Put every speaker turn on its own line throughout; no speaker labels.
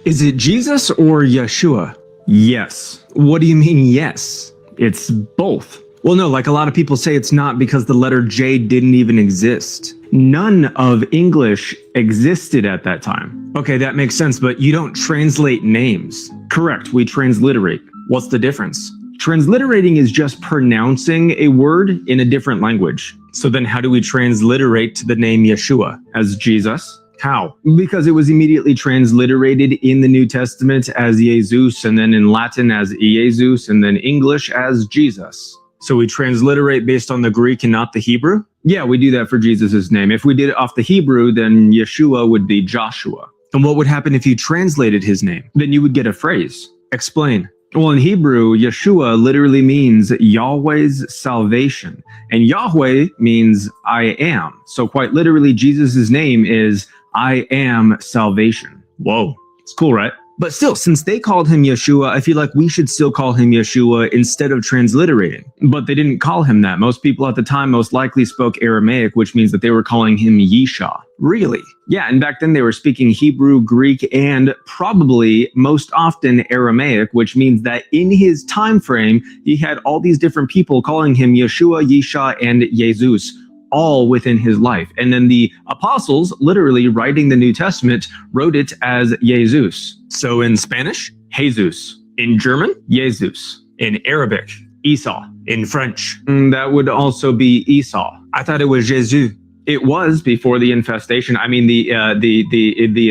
Is it Jesus or Yeshua? Yes. What do you mean yes? It's both. Well, no, like a lot of people say it's not because the letter J didn't even exist. None of English existed at that time. Okay, that makes sense, but you don't translate names. Correct, we transliterate. What's the difference? Transliterating is just pronouncing a word in a different language. So then how do we transliterate the name Yeshua as Jesus? How? Because it was immediately transliterated in the New Testament as Jesus, and then in Latin as Jesus, and then English as Jesus. So we transliterate based on the Greek and not the Hebrew? Yeah, we do that for Jesus' name. If we did it off the Hebrew, then Yeshua would be Joshua. And what would happen if you translated his name? Then you would get a phrase. Explain. Well, in Hebrew, Yeshua literally means Yahweh's salvation. And Yahweh means I am. So quite literally, Jesus' name is I am salvation. Whoa, it's cool, right? But still, since they called him Yeshua, I feel like we should still call him Yeshua instead of transliterating. But they didn't call him that. Most people at the time most likely spoke Aramaic, which means that they were calling him Yesha. Really? Yeah, and back then they were speaking Hebrew, Greek, and probably most often Aramaic, which means that in his time frame, he had all these different people calling him Yeshua, Yesha, and Jesus, all within his life. And then the apostles, literally writing the New Testament, wrote it as Jesus. So in Spanish, Jesus. In German, Jesus. In Arabic, Esau. In French, that would also be Esau. I thought it was Jesus. It was before the infestation. I mean the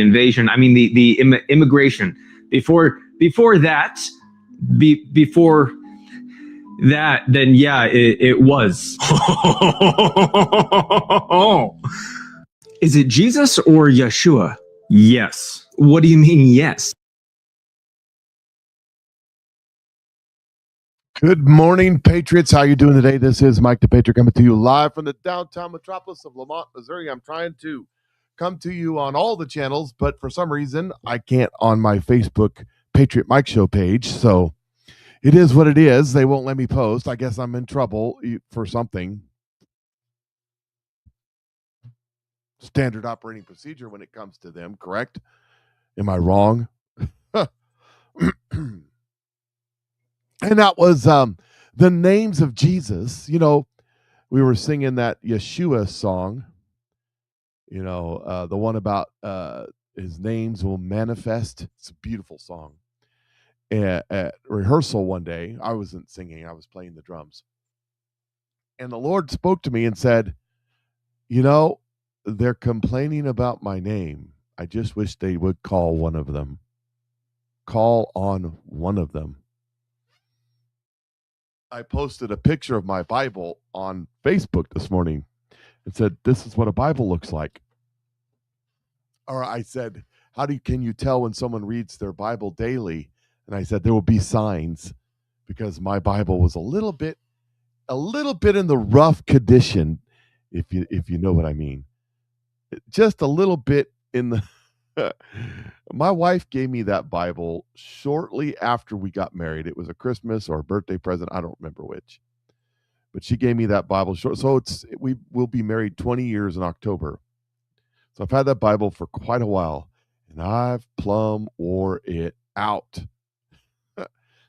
invasion. I mean the immigration. Before that, then yeah, it was. Is it Jesus or Yeshua? Yes. What do you mean yes?
Good morning, Patriots. How you doing today? This is Mike the Patriot coming to you live from the downtown metropolis of Lamont, Missouri. I'm trying to come to you on all the channels, but for some reason, I can't on my Facebook Patriot Mike Show page. So it is what it is. They won't let me post. I guess I'm in trouble for something. Standard operating procedure when it comes to them, correct? Am I wrong? And that was the names of Jesus. You know, we were singing that Yeshua song, you know, the one about his names will manifest. It's a beautiful song. At rehearsal one day, I wasn't singing, I was playing the drums. And the Lord spoke to me and said, you know, they're complaining about my name. I just wish they would call one of them. Call on one of them. I posted a picture of my Bible on Facebook this morning and said, this is what a Bible looks like. Or I said, can you tell when someone reads their Bible daily? And I said, there will be signs, because my Bible was a little bit in the rough condition, if you know what I mean. Just a little bit in the my wife gave me that Bible shortly after we got married. It was a Christmas or a birthday present. I don't remember which. But she gave me that Bible short. So we will be married 20 years in October. So I've had that Bible for quite a while, and I've plumb wore it out.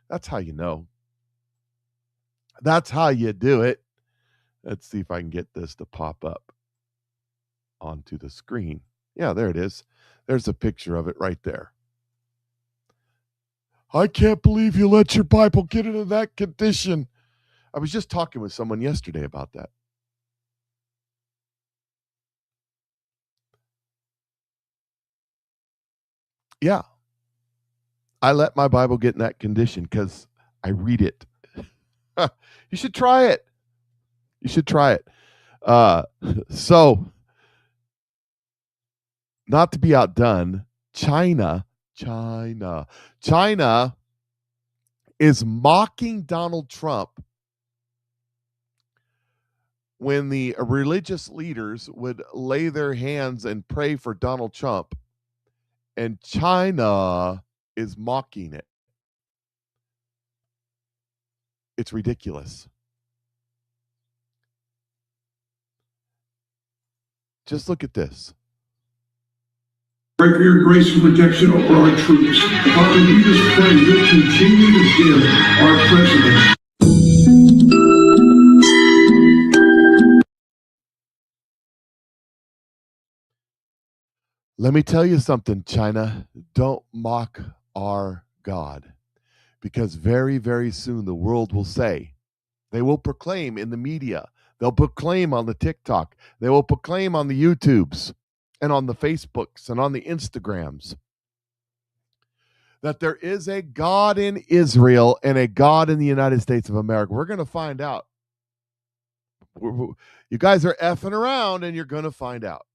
That's how you know. That's how you do it. Let's see if I can get this to pop up onto the screen. Yeah, there it is. There's a picture of it right there. I can't believe you let your Bible get into that condition. I was just talking with someone yesterday about that. Yeah. I let my Bible get in that condition because I read it. You should try it. You should try it. So, not to be outdone, China is mocking Donald Trump when the religious leaders would lay their hands and pray for Donald Trump, and China is mocking it. It's ridiculous. Just look at this.
Pray for your grace and protection over our troops. Father, we just pray you'll continue to give our president.
Let me tell you something, China. Don't mock our God, because very, very soon the world will say, they will proclaim in the media, they'll proclaim on the TikTok, they will proclaim on the YouTubes and on the Facebooks and on the Instagrams that there is a God in Israel and a God in the United States of America. We're going to find out. You guys are effing around, and you're going to find out.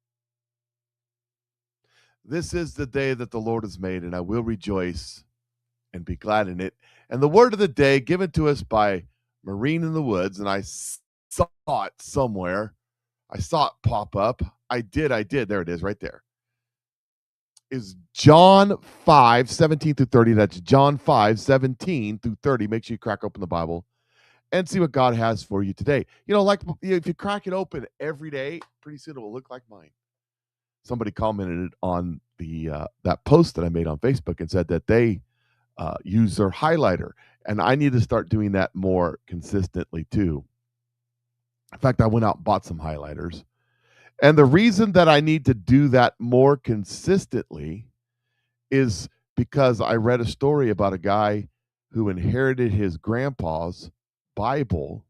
This is the day that the Lord has made, and I will rejoice and be glad in it. And the word of the day given to us by Marine in the Woods, and I saw it somewhere. I saw it pop up. I did. There it is right there. Is John 5:17 through 30. That's John 5:17 through 30. Make sure you crack open the Bible and see what God has for you today. You know, like if you crack it open every day, pretty soon it will look like mine. Somebody commented on the that post that I made on Facebook and said that they use their highlighter, and I need to start doing that more consistently too. In fact, I went out and bought some highlighters. And the reason that I need to do that more consistently is because I read a story about a guy who inherited his grandpa's Bible,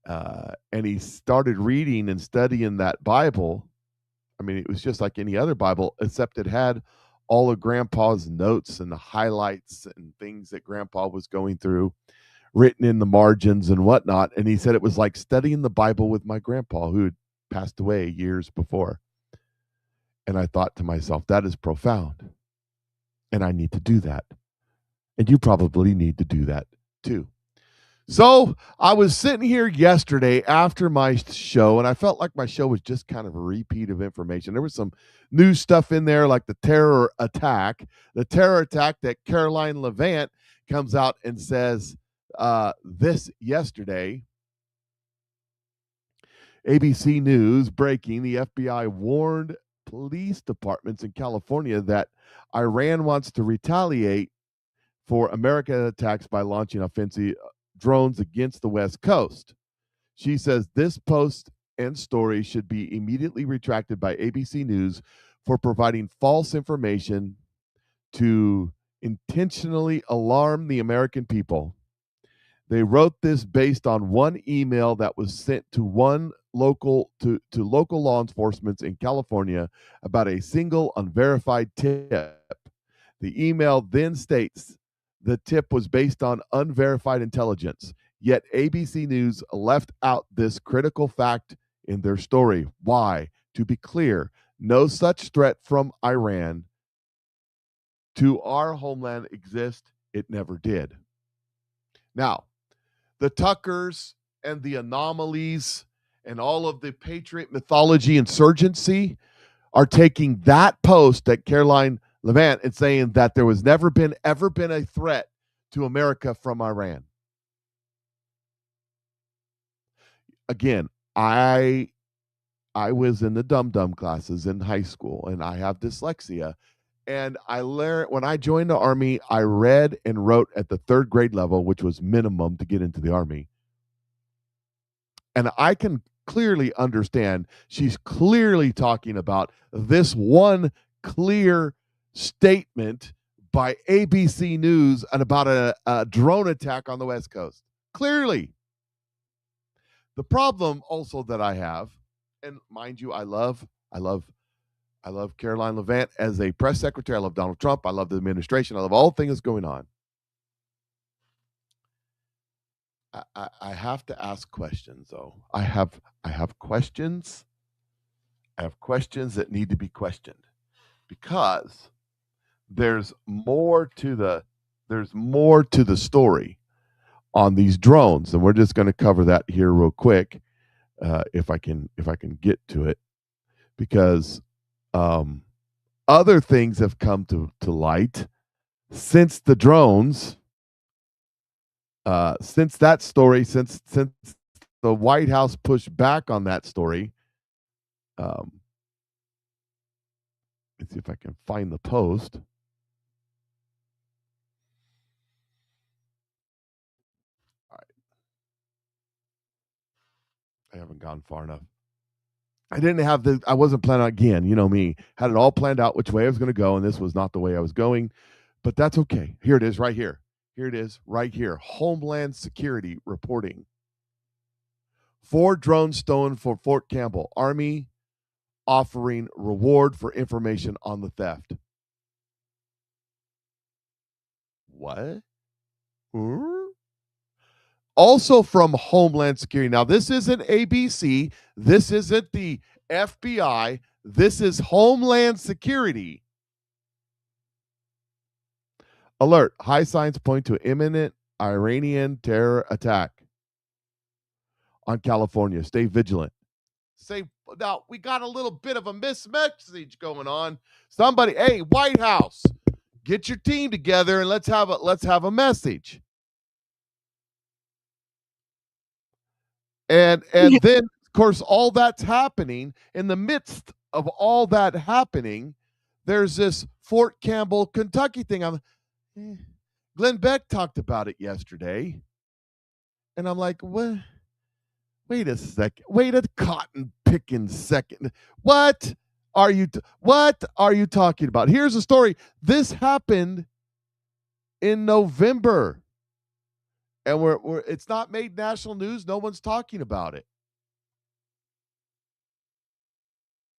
and he started reading and studying that Bible. I mean, it was just like any other Bible, except it had all of grandpa's notes and the highlights and things that grandpa was going through written in the margins and whatnot. And he said it was like studying the Bible with my grandpa, who had passed away years before. And I thought to myself, that is profound. And I need to do that. And you probably need to do that too. So I was sitting here yesterday after my show, and I felt like my show was just kind of a repeat of information. There was some new stuff in there, like the terror attack that Caroline Levant comes out and says this yesterday. ABC News breaking: the FBI warned police departments in California that Iran wants to retaliate for American attacks by launching offensive drones against the West Coast. She says this post and story should be immediately retracted by ABC News for providing false information to intentionally alarm the American people. They wrote this based on one email that was sent to local law enforcement in California about a single unverified tip. The email then states the tip was based on unverified intelligence, yet ABC News left out this critical fact in their story. Why? To be clear, no such threat from Iran to our homeland exists. It never did. Now, the Tuckers and the Anomalies and all of the Patriot mythology insurgency are taking that post that Caroline Levant and saying that there was ever been a threat to America from Iran. Again, I was in the dum-dum classes in high school, and I have dyslexia. And I learned, when I joined the Army, I read and wrote at the 3rd grade level, which was minimum to get into the Army. And I can clearly understand, she's clearly talking about this one clear statement by ABC News and about a drone attack on the West Coast. Clearly. The problem also that I have, and mind you, I love Caroline Levant as a press secretary. I love Donald Trump. I love the administration. I love all things going on. I have to ask questions, though. I have questions. I have questions that need to be questioned, because there's more to the story on these drones, and we're just going to cover that here real quick, if I can get to it, because other things have come to light since the drones, since that story, since the White House pushed back on that story. Let's see if I can find the post. All right. I haven't gone far enough. I wasn't planning on, again, you know me, had it all planned out which way I was going to go, and this was not the way I was going, but that's okay. Here it is right here. Here it is right here. Homeland Security reporting. 4 drones stolen for Fort Campbell. Army offering reward for information on the theft. What? Huh? Also from Homeland Security. Now, this isn't ABC. This isn't the FBI. This is Homeland Security. Alert. High signs point to imminent Iranian terror attack on California. Stay vigilant. Now, we got a little bit of a message going on. Somebody, hey, White House, get your team together and let's have a message. And then, of course, all that's happening. In the midst of all that happening, there's this Fort Campbell, Kentucky thing. Glenn Beck talked about it yesterday. And I'm like, what? Wait a second. Wait a cotton picking second. What are you talking about? Here's a story. This happened in November. And it's not made national news. No one's talking about it.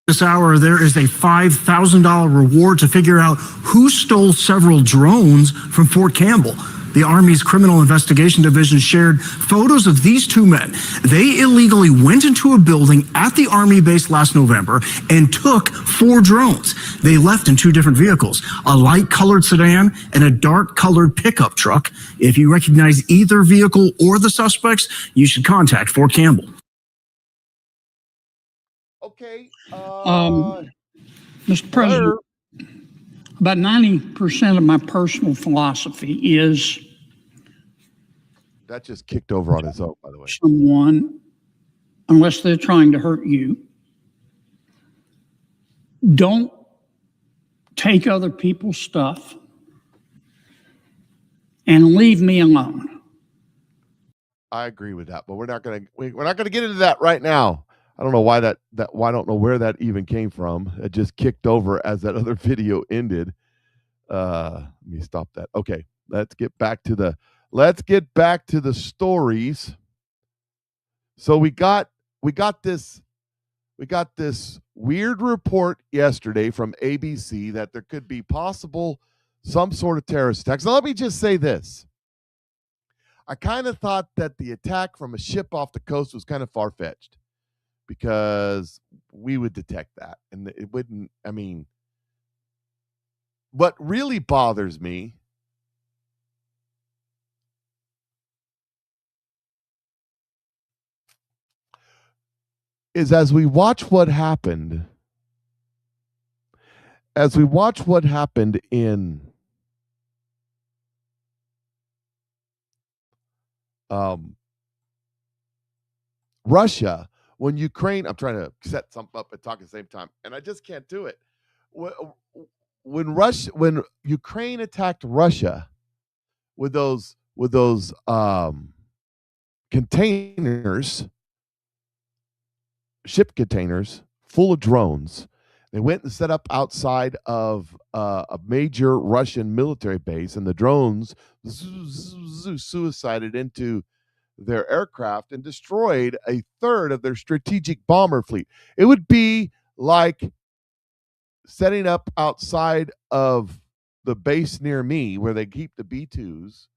This hour, there is a $5,000 reward to figure out who stole several drones from Fort Campbell. The Army's Criminal Investigation Division shared photos of these 2 men. They illegally went into a building at the Army base last November and took 4 drones. They left in 2 different vehicles, a light-colored sedan and a dark-colored pickup truck. If you recognize either vehicle or the suspects, you should contact Fort Campbell.
Okay.
Mr. President, about 90% of my personal philosophy is
that just kicked over on its own, by the way.
Someone, unless they're trying to hurt you, don't take other people's stuff and leave me alone.
I agree with that, but we're not going to get into that right now. I don't know why I don't know where that even came from. It just kicked over as that other video ended. Let me stop that. Okay, let's get back to the stories. So we got this weird report yesterday from ABC that there could be possible some sort of terrorist attacks. Now let me just say this. I kind of thought that the attack from a ship off the coast was kind of far-fetched, because we would detect that. And it wouldn't, I mean, what really bothers me is as we watch what happened in Russia, when Ukraine, I'm trying to set something up and talk at the same time, and I just can't do it. When Ukraine attacked Russia with those containers, ship containers full of drones, they went and set up outside of a major Russian military base, and the drones suicided into their aircraft and destroyed a third of their strategic bomber fleet. It would be like setting up outside of the base near me where they keep the B-2s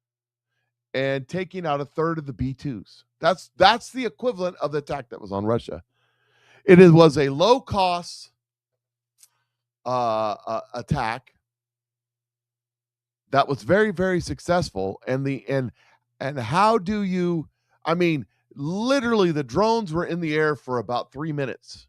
and taking out a third of the B-2s. That's the equivalent of the attack that was on Russia. It was a low-cost attack that was very, very successful. And how do you, I mean, literally the drones were in the air for about 3 minutes.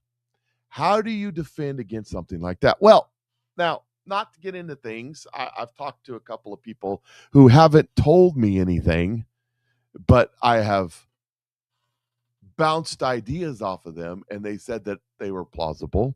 How do you defend against something like that? Well, now, not to get into things, I've talked to a couple of people who haven't told me anything, but I have bounced ideas off of them, and they said that they were plausible.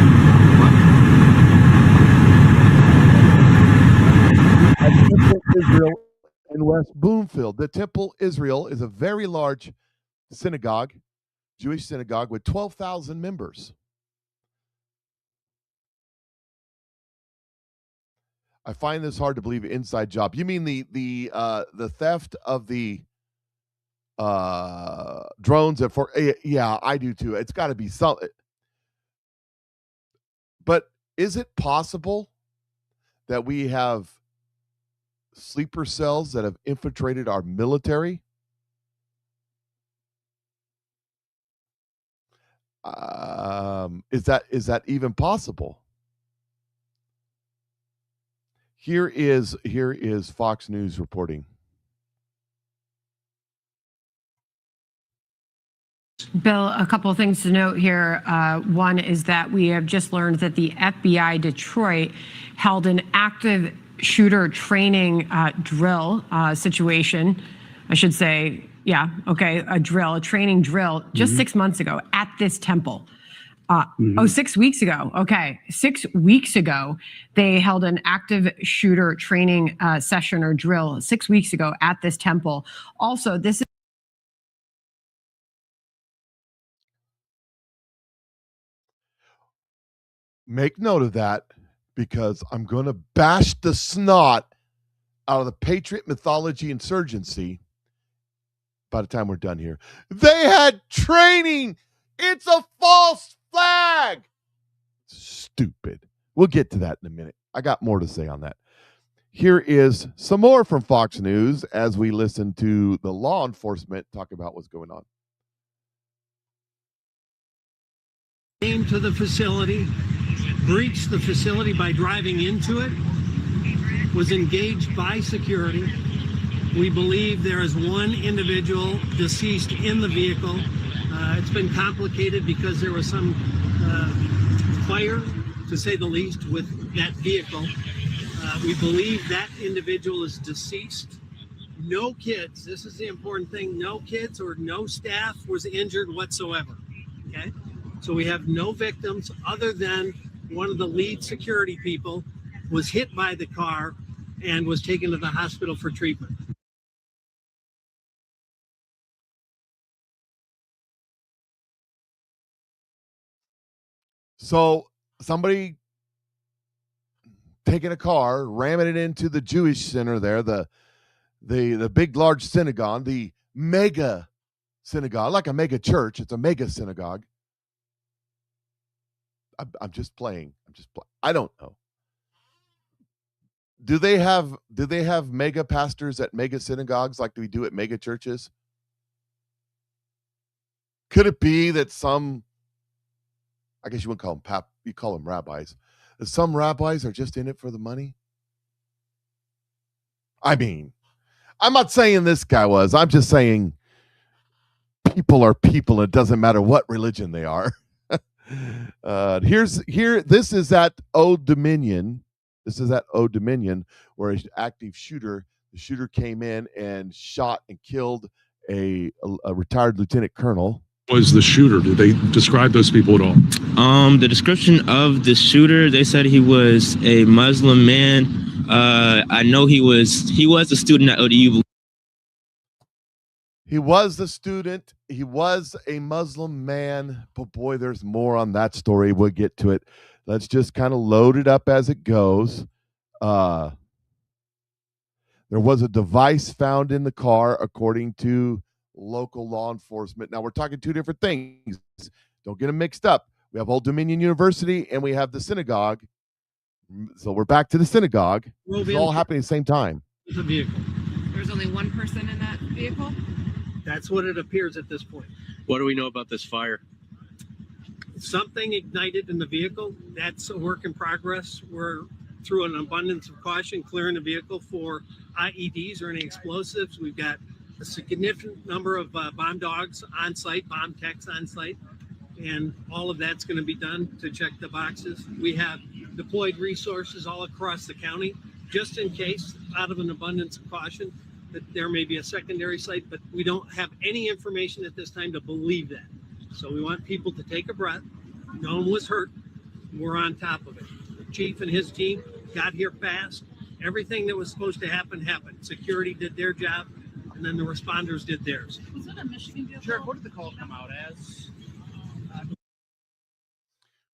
West Bloomfield. The Temple Israel is a very large synagogue, Jewish synagogue with 12,000 members. I find this hard to believe. Inside job. You mean the theft of the drones at Fort? Yeah, I do too. It's got to be something. But is it possible that we have sleeper cells that have infiltrated our military? Is that even possible? Here is Fox News reporting.
Bill, a couple of things to note here. One is that we have just learned that the FBI Detroit held an active shooter training drill situation. I should say, yeah, okay, a training drill just 6 months ago at this temple. 6 weeks ago. Okay. 6 weeks ago, they held an active shooter training session or drill 6 weeks ago at this temple. Also, this is.
Make note of that, because I'm going to bash the snot out of the Patriot Mythology Insurgency by the time we're done here. They had training. It's a false flag. Stupid. We'll get to that in a minute. I got more to say on that. Here is some more from Fox News as we listen to the law enforcement talk about what's going on.
Came to the facility, breached the facility by driving into it, was engaged by security. We believe there is one individual deceased in the vehicle. It's been complicated because there was some fire, to say the least, with that vehicle. We believe that individual is deceased. No kids, this is the important thing, no kids or no staff was injured whatsoever, okay? So we have no victims other than one of the lead security people was hit by the car and was taken to the hospital for treatment.
So somebody taking a car, ramming it into the Jewish center there, the big, large synagogue, the mega synagogue, like a mega church. It's a mega synagogue. I'm just playing. I don't know. Do they have mega pastors at mega synagogues like we do at mega churches? Could it be that some, I guess you wouldn't call them you call them rabbis, that some rabbis are just in it for the money? I mean, I'm not saying this guy was. I'm just saying people are people. It doesn't matter what religion they are. This is at Old Dominion. This is at Old Dominion, where an active shooter, the shooter came in and shot and killed a retired lieutenant colonel.
Was the shooter? Did they describe those people at all?
The description of the shooter, they said he was a Muslim man. I know he was a student at ODU.
He was the student. He was a Muslim man. But boy, there's more on that story. We'll get to it. Let's just kind of load it up as it goes. There was a device found in the car, according to local law enforcement. Now, we're talking two different things. Don't get them mixed up. We have Old Dominion University and we have the synagogue. So we're back to the synagogue. It's all happening at the same time.
The vehicle.
There's only one person in that vehicle?
That's what it appears at this point.
What do we know about this fire?
Something ignited in the vehicle. That's a work in progress. We're, through an abundance of caution, clearing the vehicle for IEDs or any explosives. We've got a significant number of bomb dogs on site, bomb techs on site, and all of that's going to be done to check the boxes. We have deployed resources all across the county, just in case, out of an abundance of caution, that there may be a secondary site, but we don't have any information at this time to believe that. So we want people to take a breath. No one was hurt. We're on top of it. The chief and his team got here fast Everything that was supposed to happen happened. Security did their job, and then the responders did theirs.
Was it a Michigan vehicle?
Sheriff, what did the call come out as?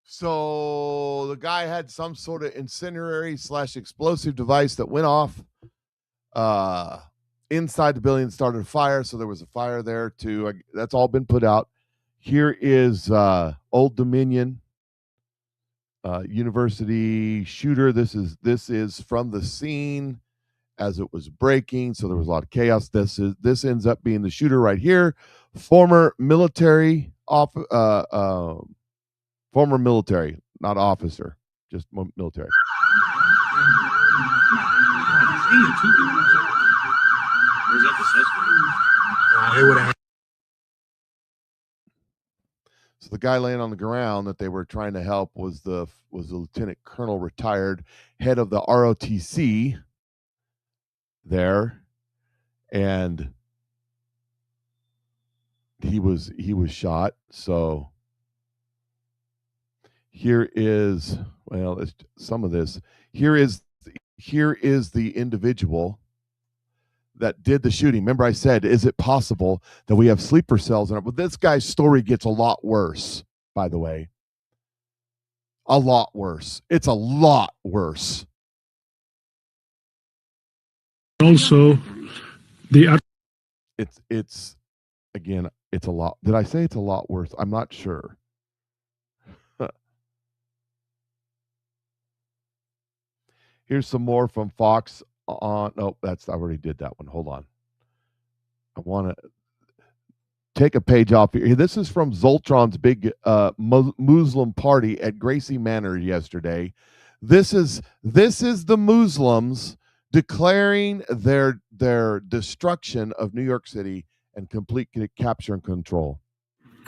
So the guy had some sort of incendiary / explosive device that went off inside the building and started a fire. So there was a fire there too. That's all been put out. Here is Old Dominion University shooter. This is from the scene as it was breaking. So there was a lot of chaos. This ends up being the shooter right here, former military, not officer, just military.
Where's that the suspect?
So the guy laying on the ground that they were trying to help was the lieutenant colonel, retired head of the ROTC there, and he was shot. So here is some of this. Here is the individual that did the shooting. Remember I said, is it possible that we have sleeper cells in it? But this guy's story gets a lot worse, by the way. A lot worse. It's a lot worse.
Also,
it's again, it's a lot. Did I say it's a lot worse? I'm not sure. Here's some more from Fox on. I already did that one. Hold on. I want to take a page off here. This is from Zoltron's big Muslim party at Gracie Manor yesterday. This is the Muslims declaring their destruction of New York City and complete capture and control.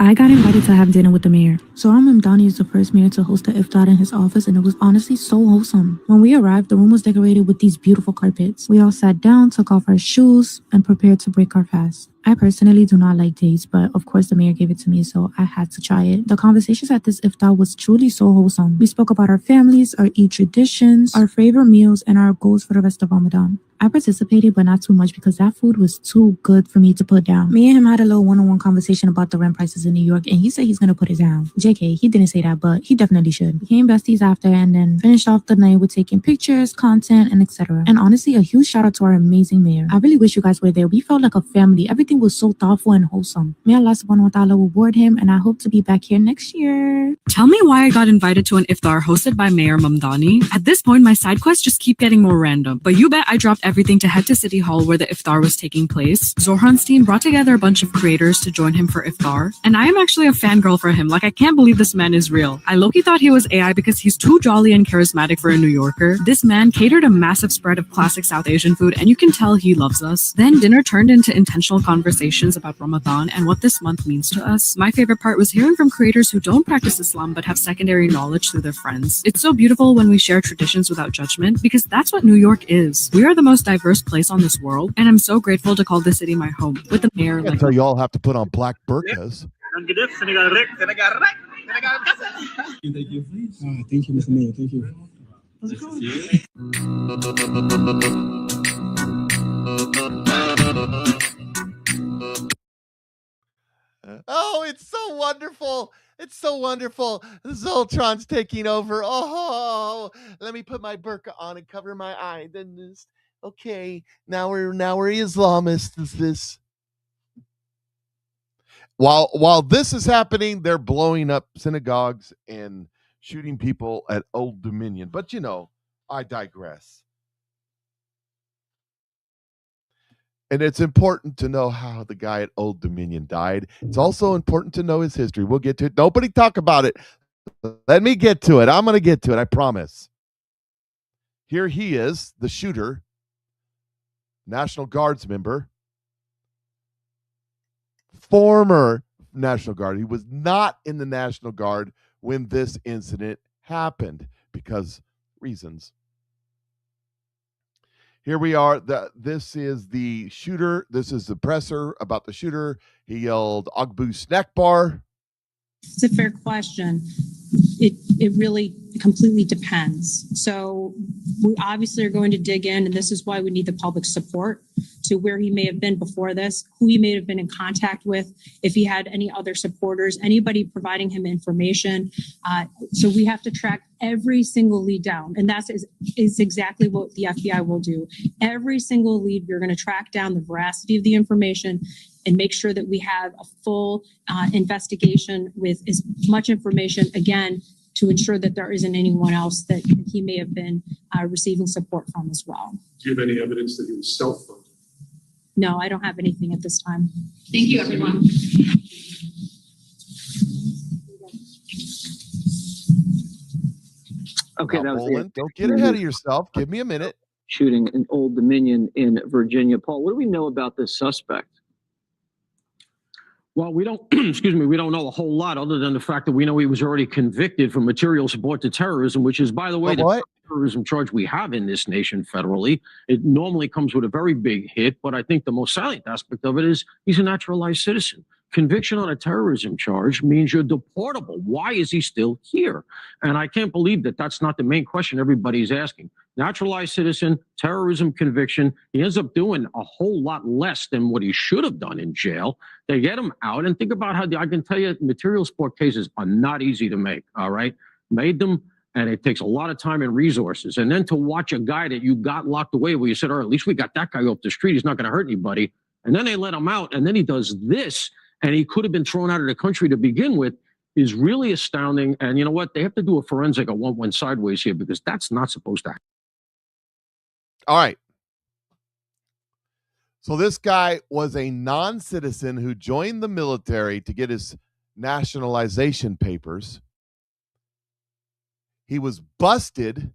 I got invited to have dinner with the mayor. Zohran Mamdani is the first mayor to host the iftar in his office, and it was honestly so wholesome. When we arrived, the room was decorated with these beautiful carpets. We all sat down, took off our shoes, and prepared to break our fast. I personally do not like dates, but of course the mayor gave it to me, so I had to try it. The conversations at this iftar was truly so wholesome. We spoke about our families, our Eid traditions, our favorite meals, and our goals for the rest of Ramadan. I participated, but not too much because that food was too good for me to put down. Me and him had a little one-on-one conversation about the rent prices in New York, and he said he's going to put it down. JK, he didn't say that, but he definitely should. Became besties after, and then finished off the night with taking pictures, content, and etc. And honestly, a huge shout out to our amazing mayor. I really wish you guys were there. We felt like a family. Everything was so thoughtful and wholesome. May Allah subhanahu wa ta'ala reward him, and I hope to be back here next year.
Tell me why I got invited to an iftar hosted by Mayor Mamdani. At this point, my side quests just keep getting more random, but you bet I dropped everything to head to City Hall where the iftar was taking place. Zohran's team brought together a bunch of creators to join him for iftar, and I am actually a fangirl for him. Like, I can't believe this man is real. I low-key thought he was AI because he's too jolly and charismatic for a New Yorker. This man catered a massive spread of classic South Asian food, and you can tell he loves us. Then dinner turned into intentional conversations about Ramadan and what this month means to us. My favorite part was hearing from creators who don't practice Islam but have secondary knowledge through their friends. It's so beautiful when we share traditions without judgment, because that's what New York is. We are the most diverse place on this world, and I'm so grateful to call this city my home. With the mayor,
So you all have to put on black burqas.
Thank you, Mr. Mayor. Thank you.
Oh, it's so wonderful. It's so wonderful. Zoltron's taking over. Oh, let me put my burqa on and cover my eye. Then this, okay, now we're Islamists. Is this? While this is happening, they're blowing up synagogues and shooting people at Old Dominion. But I digress. And it's important to know how the guy at Old Dominion died. It's also important to know his history. We'll get to it. Nobody talk about it. Let me get to it. I'm going to get to it. I promise. Here he is, the shooter, National Guards member, former National Guard. He was not in the National Guard when this incident happened because reasons. Here we are. This is the shooter. This is the presser about the shooter. He yelled, "Agbu snack bar."
It's a fair question. It really completely depends. So we obviously are going to dig in, and this is why we need the public support to where he may have been before this, who he may have been in contact with, if he had any other supporters, anybody providing him information. So we have to track every single lead down, and that is exactly what the FBI will do. Every single lead, we're going to track down the veracity of the information and make sure that we have a full investigation with as much information, again, to ensure that there isn't anyone else that he may have been receiving support from as well.
Do you have any evidence that he was self-funded?
No, I don't have anything at this time.
Thank you, everyone.
Okay, that was
Olin, don't get ahead of yourself. Give me a minute.
shooting in Old Dominion in Virginia. Paul, what do we know about this suspect?
Well, we don't, excuse me, we don't know a whole lot other than the fact that we know he was already convicted for material support to terrorism, which is, by the way, the terrorism charge we have in this nation federally. It normally comes with a very big hit, but I think the most salient aspect of it is he's a naturalized citizen. Conviction on a terrorism charge means you're deportable. Why is he still here? And I can't believe that that's not the main question everybody's asking. Naturalized citizen, terrorism conviction. He ends up doing a whole lot less than what he should have done in jail. They get him out, and think about how I can tell you material support cases are not easy to make, all right? Made them, and it takes a lot of time and resources. And then to watch a guy that you got locked away where you said, all right, at least we got that guy off the street. He's not going to hurt anybody. And then they let him out, and then he does this, and he could have been thrown out of the country to begin with, is really astounding. And you know what? They have to do a forensic of what went sideways here, because that's not supposed to happen.
All right. So this guy was a non-citizen who joined the military to get his nationalization papers. He was busted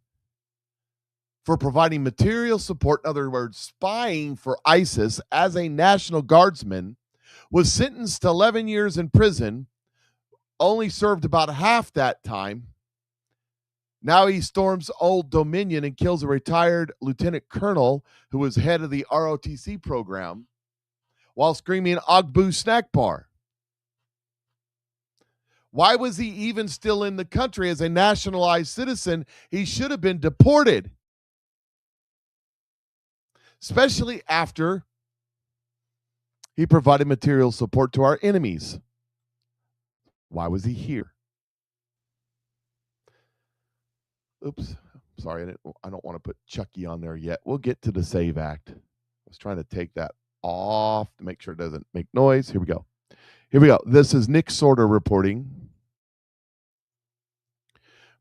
for providing material support, in other words, spying for ISIS as a National Guardsman, was sentenced to 11 years in prison, only served about half that time. Now he storms Old Dominion and kills a retired lieutenant colonel who was head of the ROTC program while screaming Agbu snack bar. Why was he even still in the country as a nationalized citizen? He should have been deported, especially after he provided material support to our enemies. Why was he here? Oops, sorry, I don't want to put Chucky on there yet. We'll get to the SAVE Act. I was trying to take that off to make sure it doesn't make noise. Here we go. Here we go. This is Nick Sorter reporting.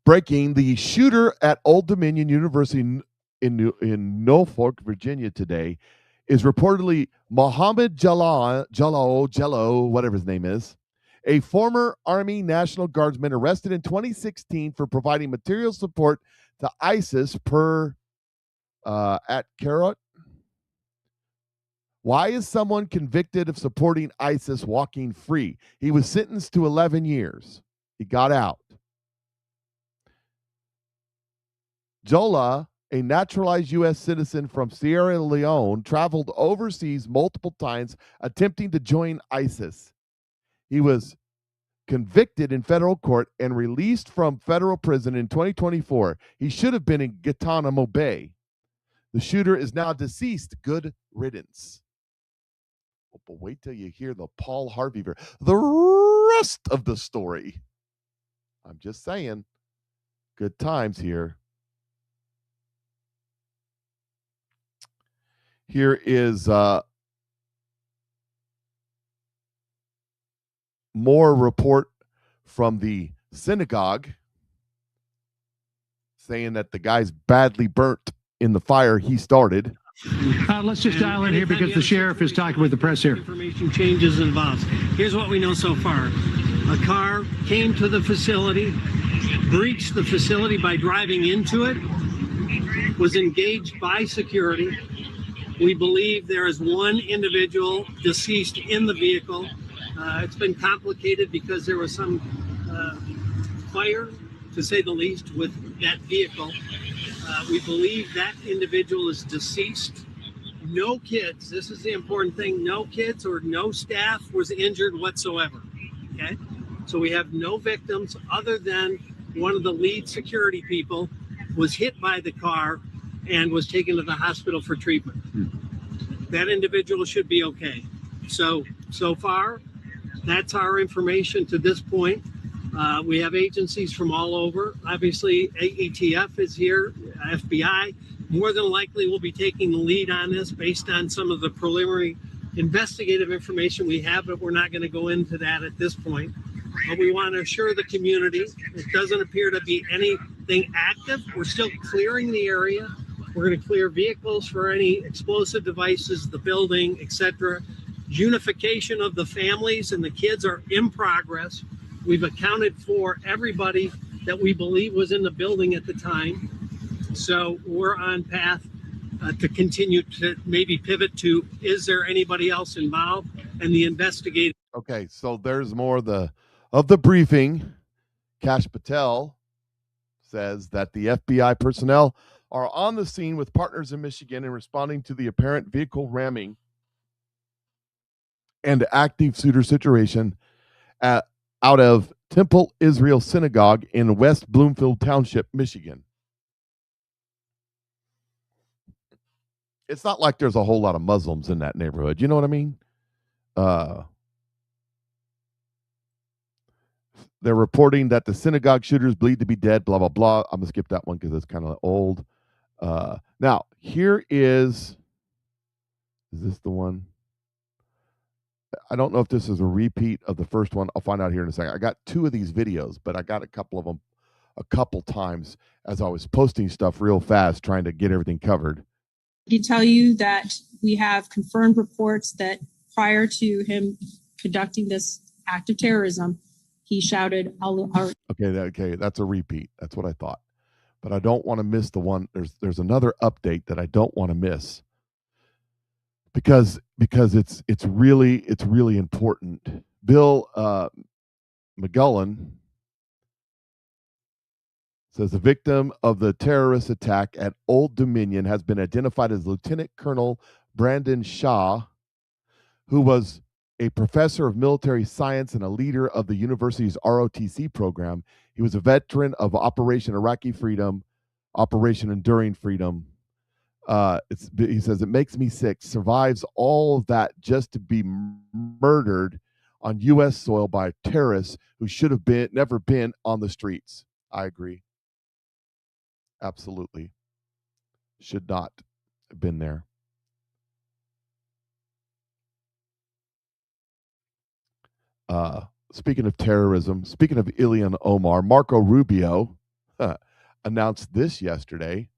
Breaking: the shooter at Old Dominion University in Norfolk, Virginia today is reportedly Mohammed Jello, whatever his name is, a former Army National Guardsman arrested in 2016 for providing material support to ISIS per at Carrot. Why is someone convicted of supporting ISIS walking free? He was sentenced to 11 years. He got out. Jola, a naturalized U.S. citizen from Sierra Leone, traveled overseas multiple times attempting to join ISIS. He was convicted in federal court and released from federal prison in 2024. He should have been in Guantanamo Bay. The shooter is now deceased. Good riddance. Oh, but wait till you hear the Paul Harvey, the rest of the story. I'm just saying, good times here. Here is more report from the synagogue saying that the guy's badly burnt in the fire he started.
Let's just dial in here because the sheriff is talking with the press here. Information changes involved. Here's what we know so far. A car came to the facility, breached the facility by driving into it, was engaged by security. We believe there is one individual deceased in the vehicle. It's been complicated because there was some fire, to say the least, with that vehicle. We believe that individual is deceased. No kids, this is the important thing, no kids or no staff was injured whatsoever, okay? So we have no victims other than one of the lead security people was hit by the car and was taken to the hospital for treatment. That individual should be okay. So far, that's our information to this point. We have agencies from all over. Obviously, ATF is here, FBI. More than likely, will be taking the lead on this based on some of the preliminary investigative information we have, but we're not going to go into that at this point. But we want to assure the community it doesn't appear to be anything active. We're still clearing the area. We're going to clear vehicles for any explosive devices, the building, etc. Unification of the families and the kids are in progress. We've accounted for everybody that we believe was in the building at the time. So we're on path to continue to maybe pivot to, is there anybody else involved? And the investigative.
Okay, so there's more of the briefing. Kash Patel says that the FBI personnel are on the scene with partners in Michigan and responding to the apparent vehicle ramming and active shooter situation out of Temple Israel Synagogue in West Bloomfield Township, Michigan. It's not like there's a whole lot of Muslims in that neighborhood. You know what I mean? They're reporting that the synagogue shooters believed to be dead, blah, blah, blah. I'm going to skip that one because it's kind of old. Now, here is this the one? I don't know if this is a repeat of the first one. I'll find out here in a second. I got two of these videos, but I got a couple of them a couple times as I was posting stuff real fast, trying to get everything covered.
I can tell you that we have confirmed reports that prior to him conducting this act of terrorism, he shouted,
Okay, that's a repeat. That's what I thought. But I don't want to miss the one. There's another update that I don't want to miss because it's really important. Bill McGullen says the victim of the terrorist attack at Old Dominion has been identified as Lieutenant Colonel Brandon Shaw, who was a professor of military science and a leader of the university's ROTC program. He was a veteran of Operation Iraqi Freedom, Operation Enduring Freedom. He says, it makes me sick. Survives all of that just to be murdered on U.S. soil by terrorists who should have never been on the streets. I agree. Absolutely. Should not have been there. Speaking of terrorism, speaking of Ilhan Omar, Marco Rubio announced this yesterday.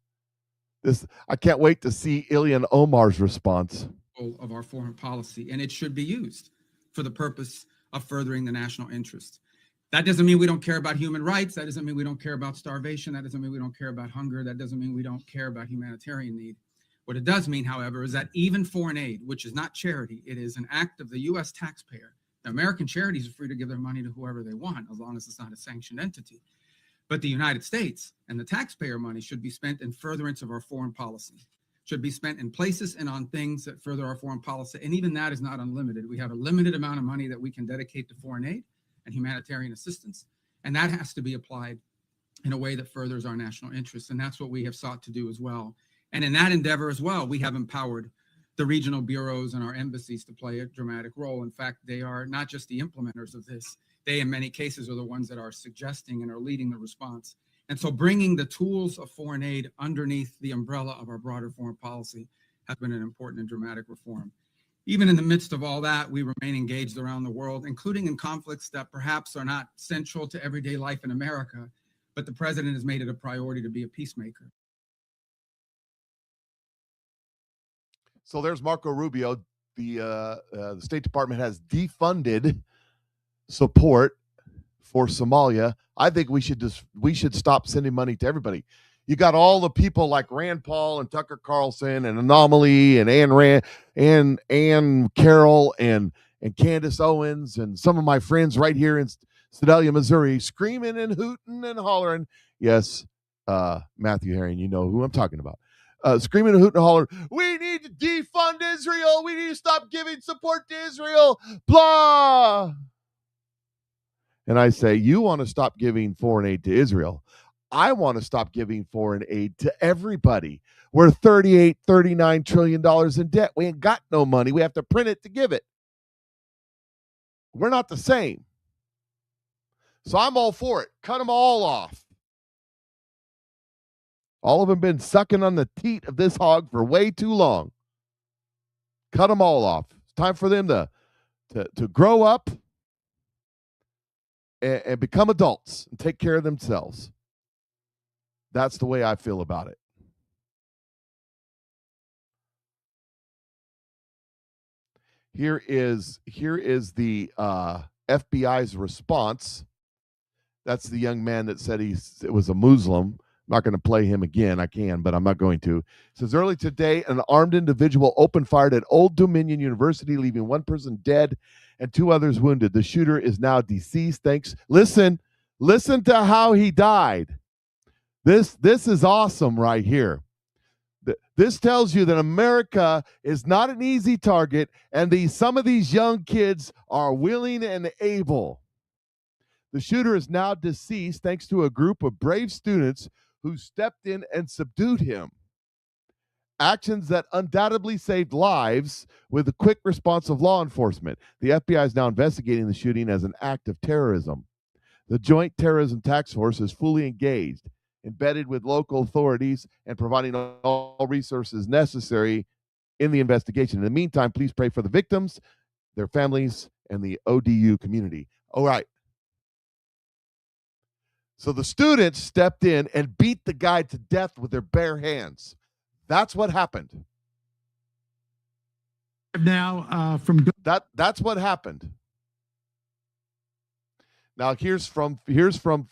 I can't wait to see Ilhan Omar's response.
Of our foreign policy, and it should be used for the purpose of furthering the national interest. That doesn't mean we don't care about human rights. That doesn't mean we don't care about starvation. That doesn't mean we don't care about hunger. That doesn't mean we don't care about humanitarian need. What it does mean, however, is that even foreign aid, which is not charity, it is an act of the U.S. taxpayer. The American charities are free to give their money to whoever they want, as long as it's not a sanctioned entity. But the United States and the taxpayer money should be spent in furtherance of our foreign policy, should be spent in places and on things that further our foreign policy. And even that is not unlimited. We have a limited amount of money that we can dedicate to foreign aid and humanitarian assistance. And that has to be applied in a way that furthers our national interests. And that's what we have sought to do as well. And in that endeavor as well, we have empowered the regional bureaus and our embassies to play a dramatic role. In fact, they are not just the implementers of this. They, in many cases, are the ones that are suggesting and are leading the response. And so bringing the tools of foreign aid underneath the umbrella of our broader foreign policy has been an important and dramatic reform. Even in the midst of all that, we remain engaged around the world, including in conflicts that perhaps are not central to everyday life in America, but the president has made it a priority to be a peacemaker.
So there's Marco Rubio. The State Department has defunded support for Somalia. I think we should stop sending money to everybody. You got all the people like Rand Paul and Tucker Carlson and Anomaly and Ann Carroll and Candace Owens and some of my friends right here in Sedalia, Missouri, screaming and hooting and hollering. Yes, Matthew Herring, you know who I'm talking about. Screaming and hooting and hollering, we need to defund Israel. We need to stop giving support to Israel. Blah. and I say, you want to stop giving foreign aid to Israel. I want to stop giving foreign aid to everybody. We're $39 trillion in debt. We ain't got no money. We have to print it to give it. We're not the same. So I'm all for it. Cut them all off. All of them been sucking on the teat of this hog for way too long. Cut them all off. It's time for them to grow up and become adults and take care of themselves. That's the way I feel about it. Here is the FBI's response. That's the young man that said it was a Muslim. I'm not going to play him again. I can, but I'm not going to. It says, early today, an armed individual opened fire at Old Dominion University, leaving one person dead and 2 others wounded. The shooter is now deceased. Thanks. Listen to how he died. This is awesome right here. This tells you that America is not an easy target, and some of these young kids are willing and able. The shooter is now deceased thanks to a group of brave students who stepped in and subdued him. Actions that undoubtedly saved lives with the quick response of law enforcement. The FBI is now investigating the shooting as an act of terrorism. The Joint Terrorism Task Force is fully engaged, embedded with local authorities, and providing all resources necessary in the investigation. In the meantime, please pray for the victims, their families, and the ODU community. All right. So the students stepped in and beat the guy to death with their bare hands. That's what happened.
Now,
that's what happened. Now here's from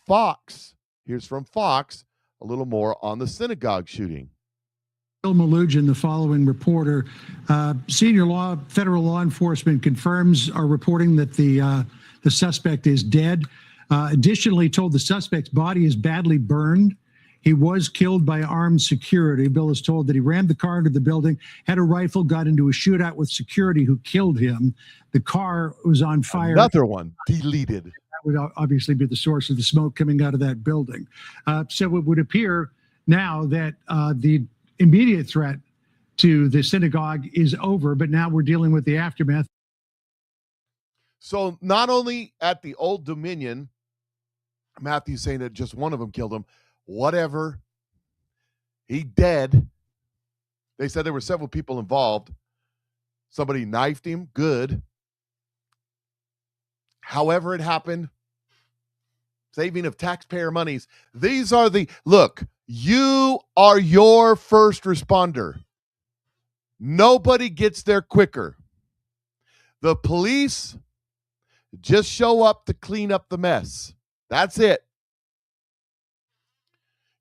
Fox. Here's from Fox a little more on the synagogue shooting.
Bill Malugin, the following reporter, senior federal law enforcement confirms our reporting that the suspect is dead. Additionally, told the suspect's body is badly burned. He was killed by armed security. Bill is told that he rammed the car into the building, had a rifle, got into a shootout with security who killed him. The car was on fire.
Another one deleted.
That would obviously be the source of the smoke coming out of that building. So it would appear now that the immediate threat to the synagogue is over, but now we're dealing with the aftermath.
So not only at the Old Dominion, Matthew's saying that just one of them killed him. Whatever. He dead. They said there were several people involved. Somebody knifed him. Good. However it happened, saving of taxpayer monies. These are look, you are your first responder. Nobody gets there quicker. The police just show up to clean up the mess. That's it.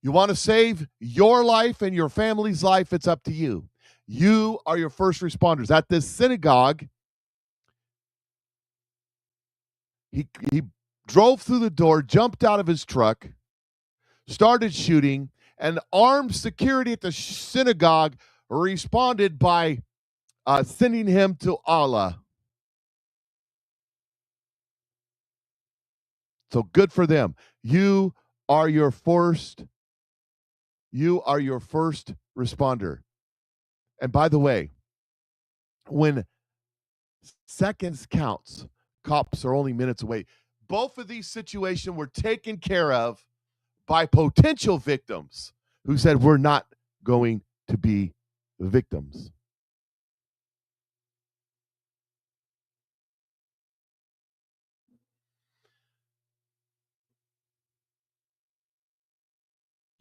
You want to save your life and your family's life, it's up to you. You are your first responders. At this synagogue, he drove through the door, jumped out of his truck, started shooting, and armed security at the synagogue responded by sending him to Allah. So good for them. You are your first responder. And by the way, when seconds counts, cops are only minutes away. Both of these situations were taken care of by potential victims who said, we're not going to be the victims.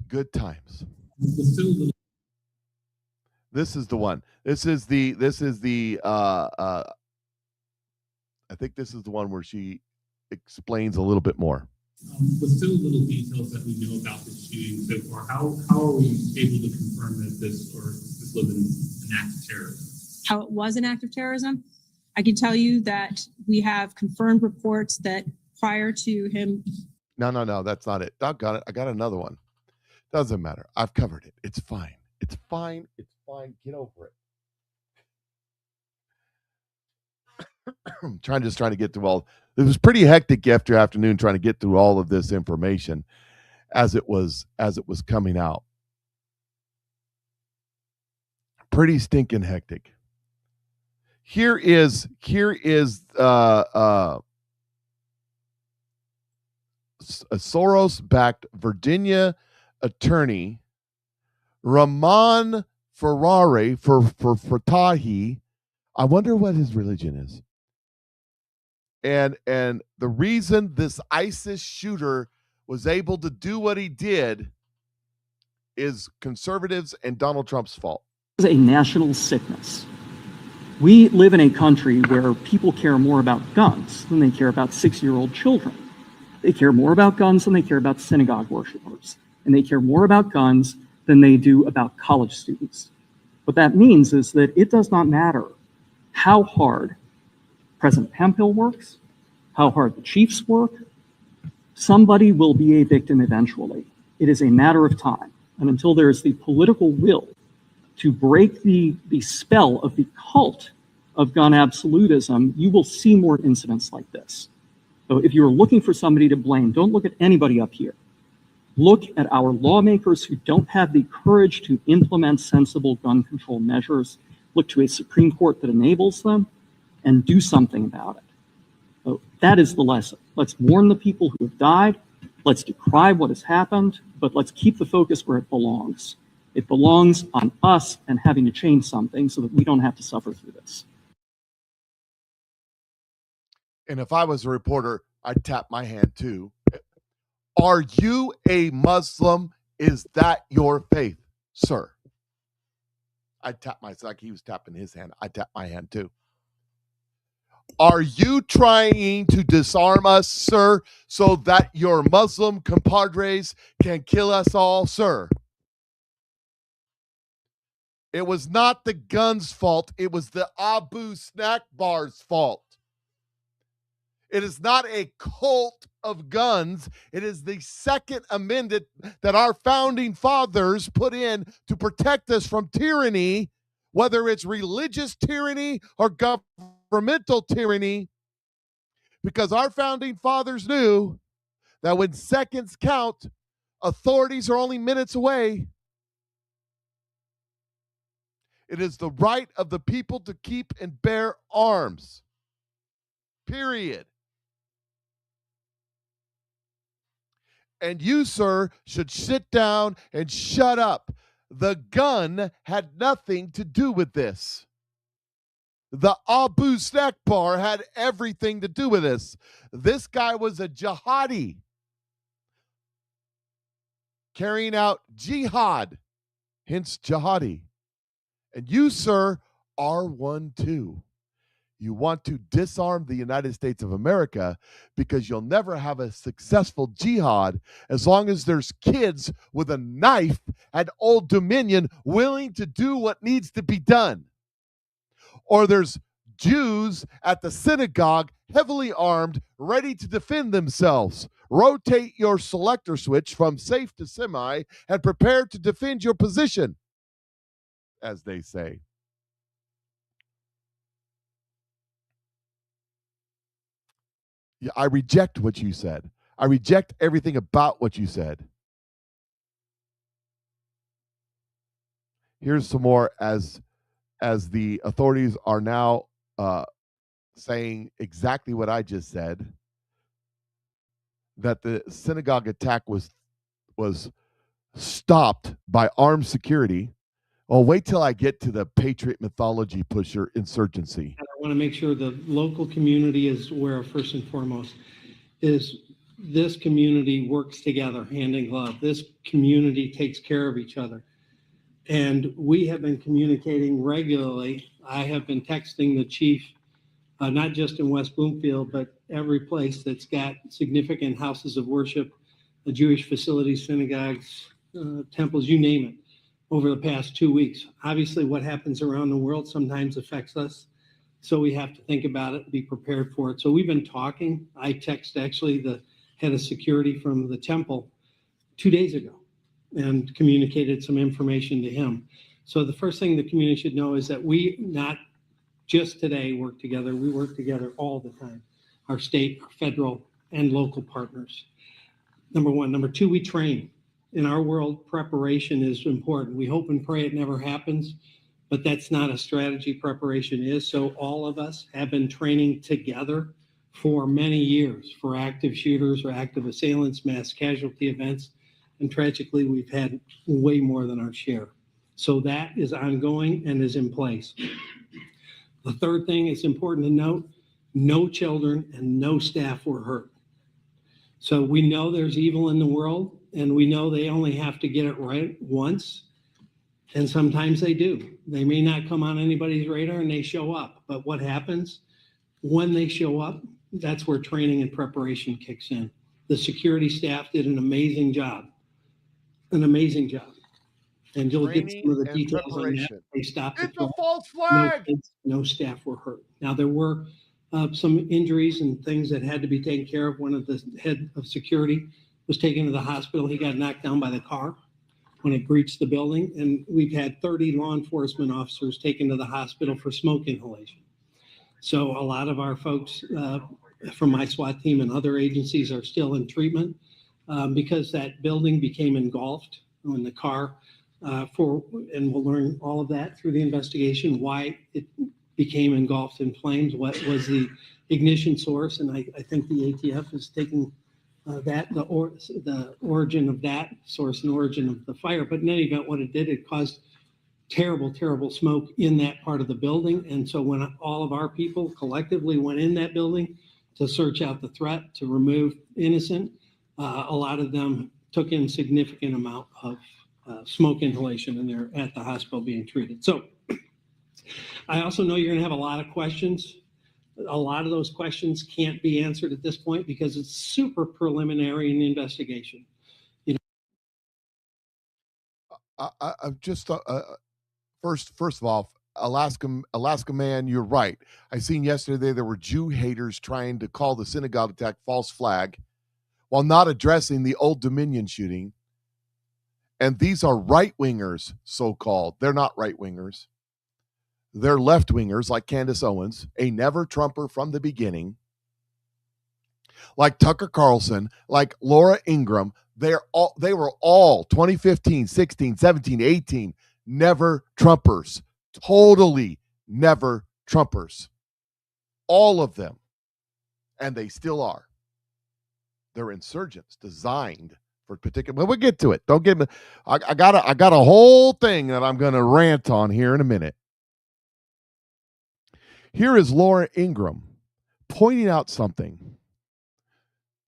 Good times. This is the one. This is the I think this is the one where she explains a little bit more.
With so little details that we know about this shooting so far, how are we able to confirm that this was an act of terrorism?
How it was an act of terrorism? I can tell you that we have confirmed reports that prior to him.
No, that's not it. Doggone it. I got another one. Doesn't matter. I've covered it. It's fine. It's fine. It's fine. Get over it. I'm trying to get to all It was pretty hectic afternoon trying to get through all of this information as it was coming out. Pretty stinking hectic. Here is a Soros-backed Virginia attorney, Ramon Ferrari for Fatahi. I wonder what his religion is. And the reason this ISIS shooter was able to do what he did is conservatives and Donald Trump's fault.
It's a national sickness. We live in a country where people care more about guns than they care about 6-year-old children. They care more about guns than they care about synagogue worshipers. And they care more about guns than they do about college students. What that means is that it does not matter how hard President Hemphill works, how hard the chiefs work, somebody will be a victim eventually. It is a matter of time. And until there is the political will to break the spell of the cult of gun absolutism, you will see more incidents like this. So if you're looking for somebody to blame, don't look at anybody up here. Look at our lawmakers who don't have the courage to implement sensible gun control measures. Look to a Supreme Court that enables them, and do something about it. So that is the lesson. Let's mourn the people who have died. Let's decry what has happened, but let's keep the focus where it belongs. It belongs on us and having to change something so that we don't have to suffer through this.
And if I was a reporter, I'd tap my hand too. Are you a Muslim? Is that your faith, sir? I'd tap myself like he was tapping his hand. I'd tap my hand too. Are you trying to disarm us, sir, so that your Muslim compadres can kill us all, sir? It was not the gun's fault. It was the Abu snack bar's fault. It is not a cult of guns. It is the Second Amendment that our founding fathers put in to protect us from tyranny, whether it's religious tyranny or governmental tyranny, because our founding fathers knew that when seconds count, authorities are only minutes away. It is the right of the people to keep and bear arms. Period. And you, sir, should sit down and shut up. The gun had nothing to do with this. The Abu snack bar had everything to do with this. This guy was a jihadi carrying out jihad, hence jihadi. And you, sir, are one too. You want to disarm the United States of America because you'll never have a successful jihad as long as there's kids with a knife at Old Dominion willing to do what needs to be done. Or there's Jews at the synagogue, heavily armed, ready to defend themselves. Rotate your selector switch from safe to semi and prepare to defend your position, as they say. Yeah, I reject what you said. I reject everything about what you said. Here's some more as the authorities are now saying exactly what I just said, that the synagogue attack was stopped by armed security. Well, wait till I get to the Patriot mythology pusher insurgency.
I want to make sure the local community is aware, first and foremost, is this community works together hand in glove. This community takes care of each other. And we have been communicating regularly. I have been texting the chief, not just in West Bloomfield, but every place that's got significant houses of worship, the Jewish facilities, synagogues, temples, you name it, over the past 2 weeks. Obviously, what happens around the world sometimes affects us. So we have to think about it, be prepared for it. So we've been talking. I texted actually the head of security from the temple 2 days ago and communicated some information to him. So the first thing the community should know is that we not just today work together, we work together all the time. our state, our federal, and local partners. Number one. Number two, we train. In our world, preparation is important. We hope and pray it never happens, but that's not a strategy. Preparation is. So all of us have been training together for many years for active shooters or active assailants, mass casualty events, and tragically, we've had way more than our share. So that is ongoing and is in place. The third thing is important to note, no children and no staff were hurt. So we know there's evil in the world, and we know they only have to get it right once, and sometimes they do. They may not come on anybody's radar and they show up, but what happens when they show up, that's where training and preparation kicks in. The security staff did an amazing job. And you'll get some of the details on that. They stopped
It's a false flag.
No staff were hurt. Now, there were some injuries and things that had to be taken care of. One of the head of security was taken to the hospital. He got knocked down by the car when it breached the building. And we've had 30 law enforcement officers taken to the hospital for smoke inhalation. So a lot of our folks from my SWAT team and other agencies are still in treatment because that building became engulfed when the car and we'll learn all of that through the investigation, why it became engulfed in flames, what was the ignition source. And I think the ATF is taking the origin of that source and origin of the fire. But in any event, what it did, it caused terrible, terrible smoke in that part of the building. And so when all of our people collectively went in that building to search out the threat, to remove innocent, a lot of them took in significant amount of smoke inhalation, and they're at the hospital being treated. So I also know you're going to have a lot of questions. A lot of those questions can't be answered at this point because it's super preliminary in the investigation. You
know, I'm just first of all, Alaska man, you're right. I seen yesterday there were Jew haters trying to call the synagogue attack false flag while not addressing the Old Dominion shooting. And these are right-wingers, so-called. They're not right-wingers. They're left-wingers like Candace Owens, a never-Trumper from the beginning, like Tucker Carlson, like Laura Ingraham. They were all 2015, 16, 17, 18 never-Trumpers. Totally never-Trumpers. All of them. And they still are. They're insurgents designed for particular, but we'll get to it. Don't get me. I got a whole thing that I'm going to rant on here in a minute. Here is Laura Ingraham pointing out something.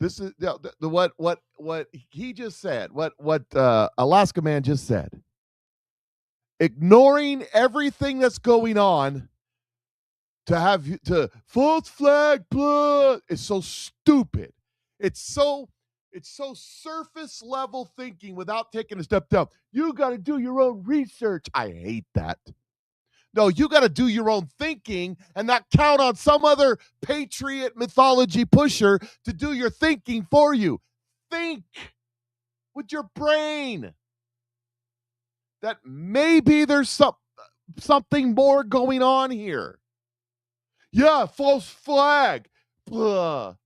This is what he just said. What Alaska man just said. Ignoring everything that's going on to false flag blah is so stupid. It's so surface level thinking without taking a step down. You got to do your own research. I hate that. No, you got to do your own thinking and not count on some other patriot mythology pusher to do your thinking for you. Think with your brain that maybe there's something more going on here. Yeah, false flag. Blah.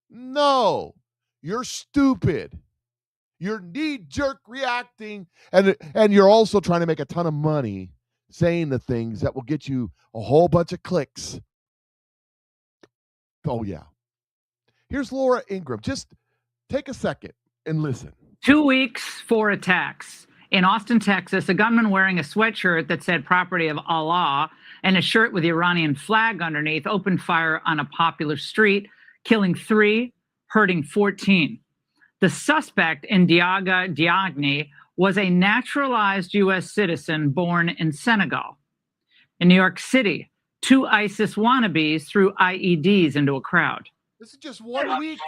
No, you're stupid. You're knee-jerk reacting, and you're also trying to make a ton of money saying the things that will get you a whole bunch of clicks. Oh, yeah. Here's Laura Ingraham. Just take a second and listen.
2 weeks, 4 attacks. In Austin, Texas, a gunman wearing a sweatshirt that said property of Allah and a shirt with the Iranian flag underneath opened fire on a popular street, killing 3, hurting 14. The suspect, Ndiaga Diagne, was a naturalized U.S. citizen born in Senegal. In New York City, 2 ISIS wannabes threw IEDs into a crowd.
This is just 1 week.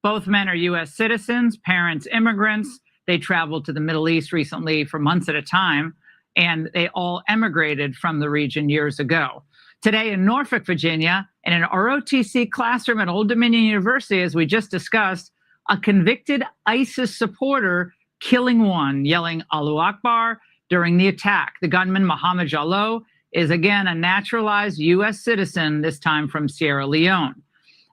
Both men are U.S. citizens, parents immigrants. They traveled to the Middle East recently for months at a time, and they all emigrated from the region years ago. Today in Norfolk, Virginia, in an ROTC classroom at Old Dominion University, as we just discussed, a convicted ISIS supporter killing one, yelling Allahu Akbar, during the attack. The gunman, Mohammed Jalloh, is again a naturalized U.S. citizen, this time from Sierra Leone.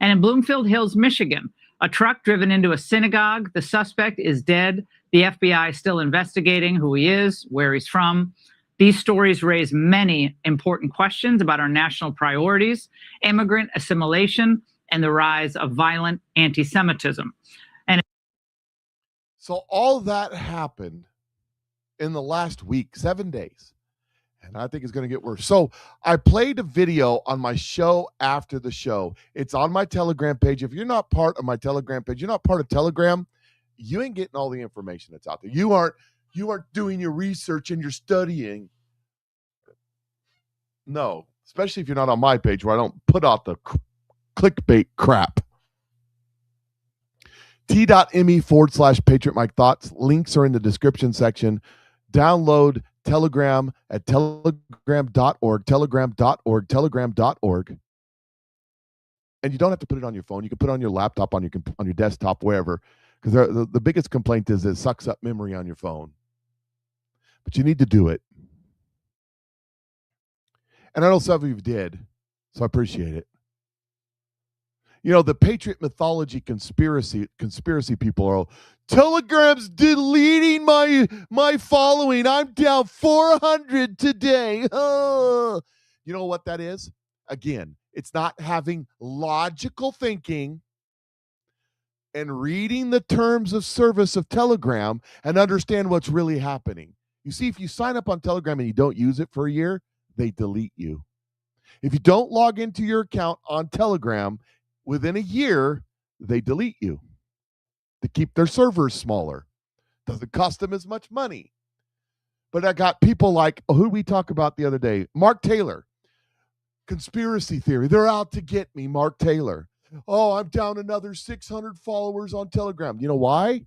And in Bloomfield Hills, Michigan, a truck driven into a synagogue. The suspect is dead. The FBI is still investigating who he is, where he's from. These stories raise many important questions about our national priorities, immigrant assimilation, and the rise of violent anti-Semitism. And
so all that happened in the last week, 7 days. And I think it's going to get worse. So I played a video on my show after the show. It's on my Telegram page. If you're not part of my Telegram page, you're not part of Telegram, you ain't getting all the information that's out there. You aren't doing your research and you're studying. No, especially if you're not on my page where I don't put out the clickbait crap. T.me/Patriot Mike Thoughts. Links are in the description section. Download Telegram at telegram.org, telegram.org. And you don't have to put it on your phone. You can put it on your laptop, on your desktop, wherever. Because the biggest complaint is it sucks up memory on your phone. But you need to do it. And I know some of you did, so I appreciate it. You know, the Patriot mythology conspiracy people are all, Telegram's deleting my following. I'm down 400 today. Oh. You know what that is? Again, it's not having logical thinking and reading the terms of service of Telegram and understand what's really happening. You see, if you sign up on Telegram and you don't use it for a year, they delete you. If you don't log into your account on Telegram within a year, they delete you to keep their servers smaller. Doesn't cost them as much money. But I got people like, who did we talk about the other day? Mark Taylor. Conspiracy theory. They're out to get me, Mark Taylor. Oh, I'm down another 600 followers on Telegram. You know why?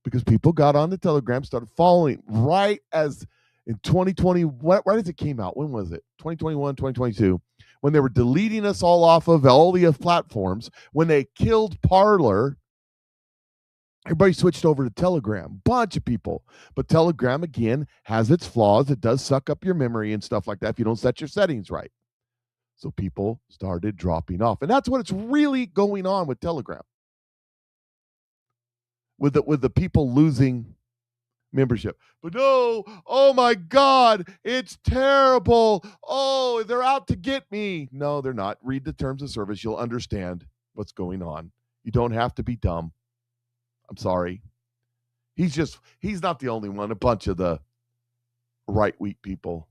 Because people got on the Telegram, started following right as in 2020, right as it came out. When was it? 2021, 2022. When they were deleting us all off of all the platforms, when they killed Parler, everybody switched over to Telegram. Bunch of people. But Telegram, again, has its flaws. It does suck up your memory and stuff like that if you don't set your settings right. So people started dropping off. And that's what's really going on with Telegram. With the people losing membership. But no, oh my God, it's terrible. Oh, they're out to get me. No, they're not. Read the terms of service. You'll understand what's going on. You don't have to be dumb. I'm sorry. He's not the only one. A bunch of the right-wing people.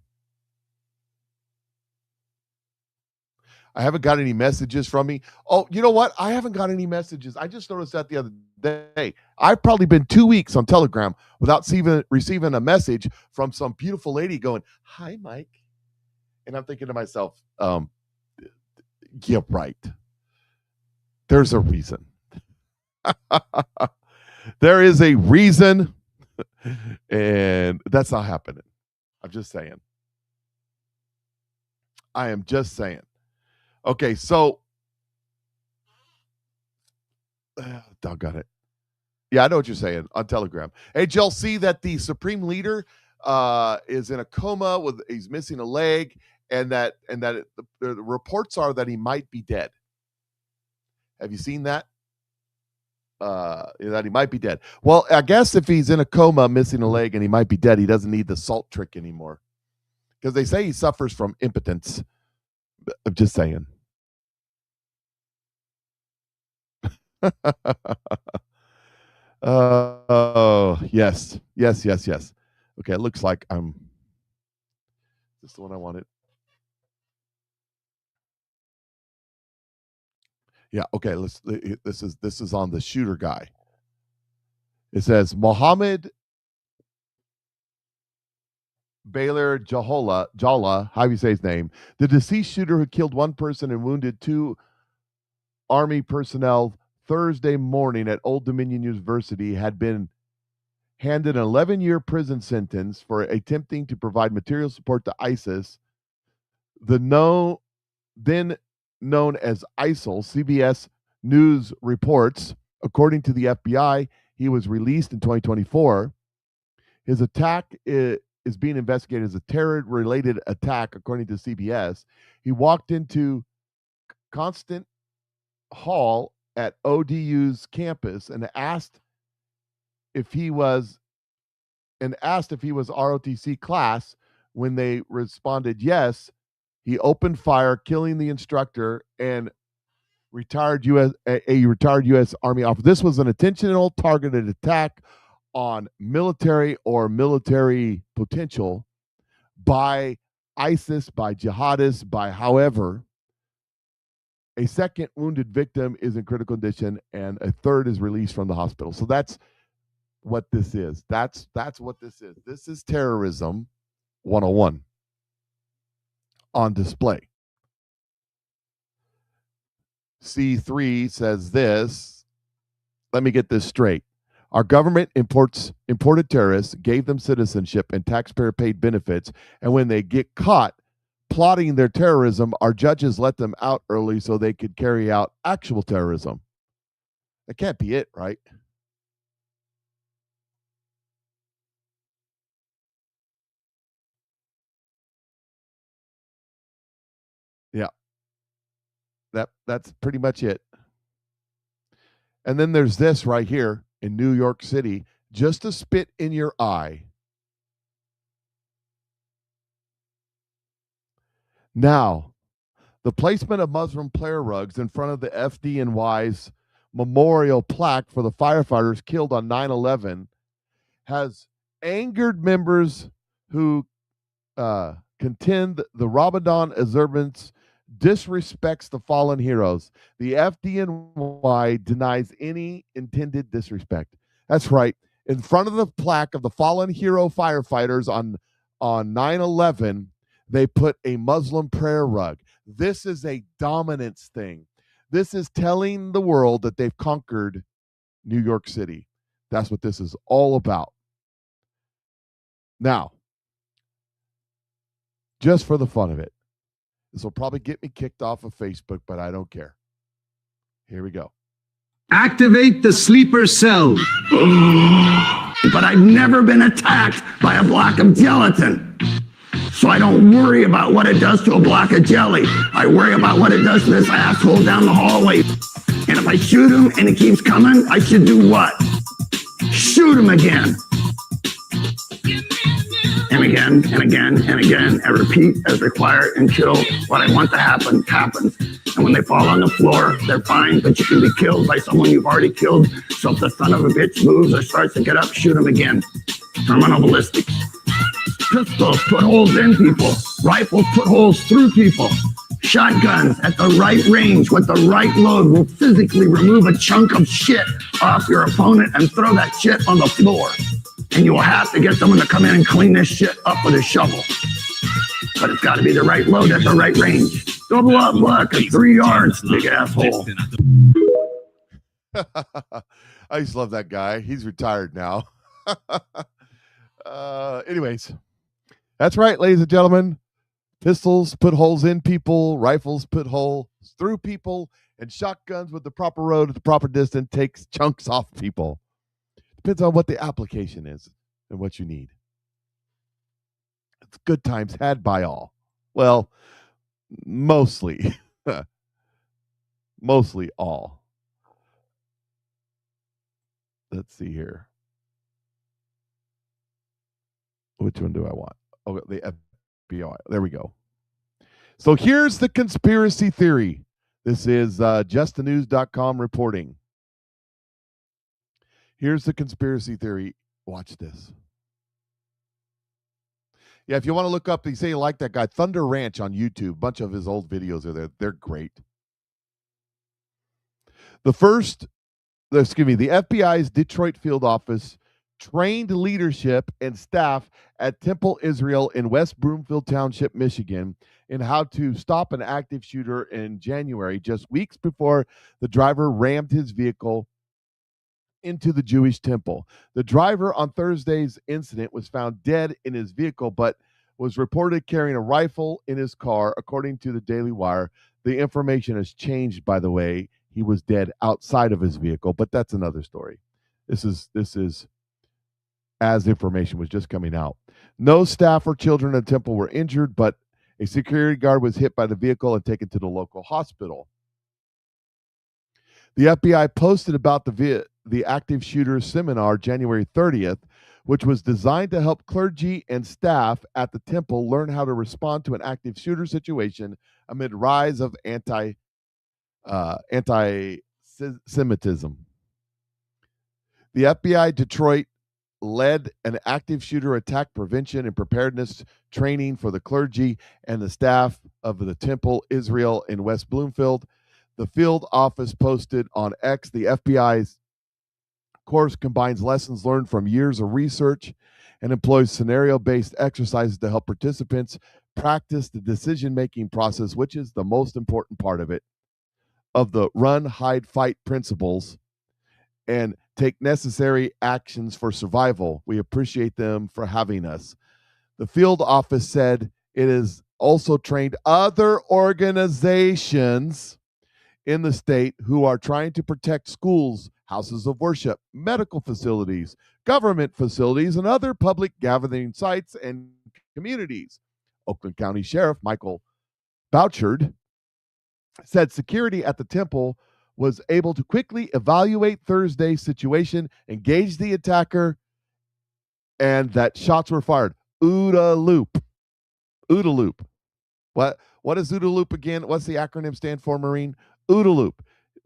I haven't got any messages from me. Oh, you know what? I haven't got any messages. I just noticed that the other day. I've probably been 2 weeks on Telegram without receiving a message from some beautiful lady going, "Hi, Mike." And I'm thinking to myself, yeah, right. There's a reason. There is a reason, and that's not happening. I'm just saying. I am just saying. Okay, so doggone it. Yeah, I know what you're saying on Telegram. Hey, did y'all see that the Supreme Leader is in a coma he's missing a leg, and that the reports are that he might be dead. Have you seen that? That he might be dead. Well, I guess if he's in a coma, missing a leg, and he might be dead, he doesn't need the salt trick anymore. Because they say he suffers from impotence. I'm just saying. Yes. Okay, it looks like this is the one I wanted. Yeah, okay, this is on the shooter guy. It says Mohammed Baylor Jalla, how do you say his name? The deceased shooter who killed one person and wounded two Army personnel Thursday morning at Old Dominion University had been handed an 11-year prison sentence for attempting to provide material support to ISIS. Then known as ISIL, CBS News reports, according to the FBI, he was released in 2024. His attack is being investigated as a terror-related attack, according to CBS. He walked into Constant Hall at ODU's campus and asked if he was ROTC class. When they responded yes, he opened fire, killing the instructor and a retired U.S. Army officer. This was an intentional targeted attack on military potential by ISIS, by jihadists, by however. A second wounded victim is in critical condition, and a third is released from the hospital. So that's what this is. That's what this is. This is terrorism 101 on display. C3 says this. Let me get this straight. Our government imported terrorists, gave them citizenship and taxpayer-paid benefits, and when they get caught plotting their terrorism, our judges let them out early so they could carry out actual terrorism. That can't be it, right? Yeah. That's pretty much it. And then there's this right here in New York City, just to spit in your eye. Now, the placement of Muslim prayer rugs in front of the FDNY's memorial plaque for the firefighters killed on 9/11 has angered members who contend the Ramadan observance disrespects the fallen heroes. The FDNY denies any intended disrespect. That's right. In front of the plaque of the fallen hero firefighters on 9/11, they put a Muslim prayer rug. This is a dominance thing. This is telling the world that they've conquered New York City. That's what this is all about. Now, just for the fun of it, this will probably get me kicked off of Facebook, but I don't care. Here we go.
Activate the sleeper cell. But I've never been attacked by a block of gelatin. So I don't worry about what it does to a block of jelly. I worry about what it does to this asshole down the hallway. And if I shoot him and he keeps coming, I should do what? Shoot him again. And again, and again, and again, and repeat as required until what I want to happen happens. And when they fall on the floor, they're fine, but you can be killed by someone you've already killed. So if the son of a bitch moves or starts to get up, shoot him again. Terminal ballistics. Pistols put holes in people. Rifles put holes through people. Shotguns at the right range with the right load will physically remove a chunk of shit off your opponent and throw that shit on the floor. And you will have to get someone to come in and clean this shit up with a shovel. But it's got to be the right load at the right range. Double up, look, at 3 yards, big asshole.
I used to love that guy. He's retired now. Anyways, that's right, ladies and gentlemen. Pistols put holes in people, rifles put holes through people, and shotguns with the proper load at the proper distance takes chunks off people. Depends on what the application is and what you need. It's good times had by all. Well, mostly. Mostly all. Let's see here. Which one do I want? Oh, the FBI. There we go. So here's the conspiracy theory. This is justthenews.com reporting. Here's the conspiracy theory. Watch this. Yeah, if you want to look up, they say you like that guy, Thunder Ranch on YouTube. A bunch of his old videos are there. They're great. The FBI's Detroit field office trained leadership and staff at Temple Israel in West Broomfield Township, Michigan, in how to stop an active shooter in January, just weeks before the driver rammed his vehicle into the Jewish temple. The driver on Thursday's incident was found dead in his vehicle, but was reported carrying a rifle in his car, according to the Daily Wire. The information has changed, by the way. He was dead outside of his vehicle, but that's another story. This is as information was just coming out. No staff or children in the temple were injured, but a security guard was hit by the vehicle and taken to the local hospital. The FBI posted about the active shooters seminar January 30th, which was designed to help clergy and staff at the temple learn how to respond to an active shooter situation amid rise of anti-Semitism. The FBI Detroit led an active shooter attack prevention and preparedness training for the clergy and the staff of the Temple Israel in West Bloomfield. The field office posted on X, the FBI's course combines lessons learned from years of research and employs scenario-based exercises to help participants practice the decision-making process, which is the most important part of it, of the run, hide, fight principles, and take necessary actions for survival. We appreciate them for having us. The field office said it has also trained other organizations in the state who are trying to protect schools, houses of worship, medical facilities, government facilities, and other public gathering sites and communities. Oakland County Sheriff Michael Bouchard said security at the temple was able to quickly evaluate Thursday's situation, engage the attacker, and that shots were fired. OODA loop. OODA loop. What is OODA loop again? What's the acronym stand for, Marine? OODA loop.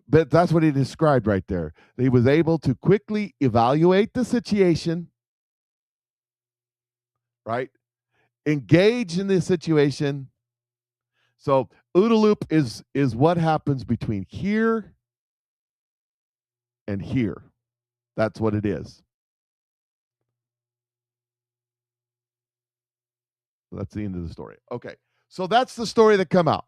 But that's what he described right there. He was able to quickly evaluate the situation, right? Engage in the situation. So OODA loop is what happens between here and here. That's what it is. That's the end of the story. Okay. So that's the story that come out.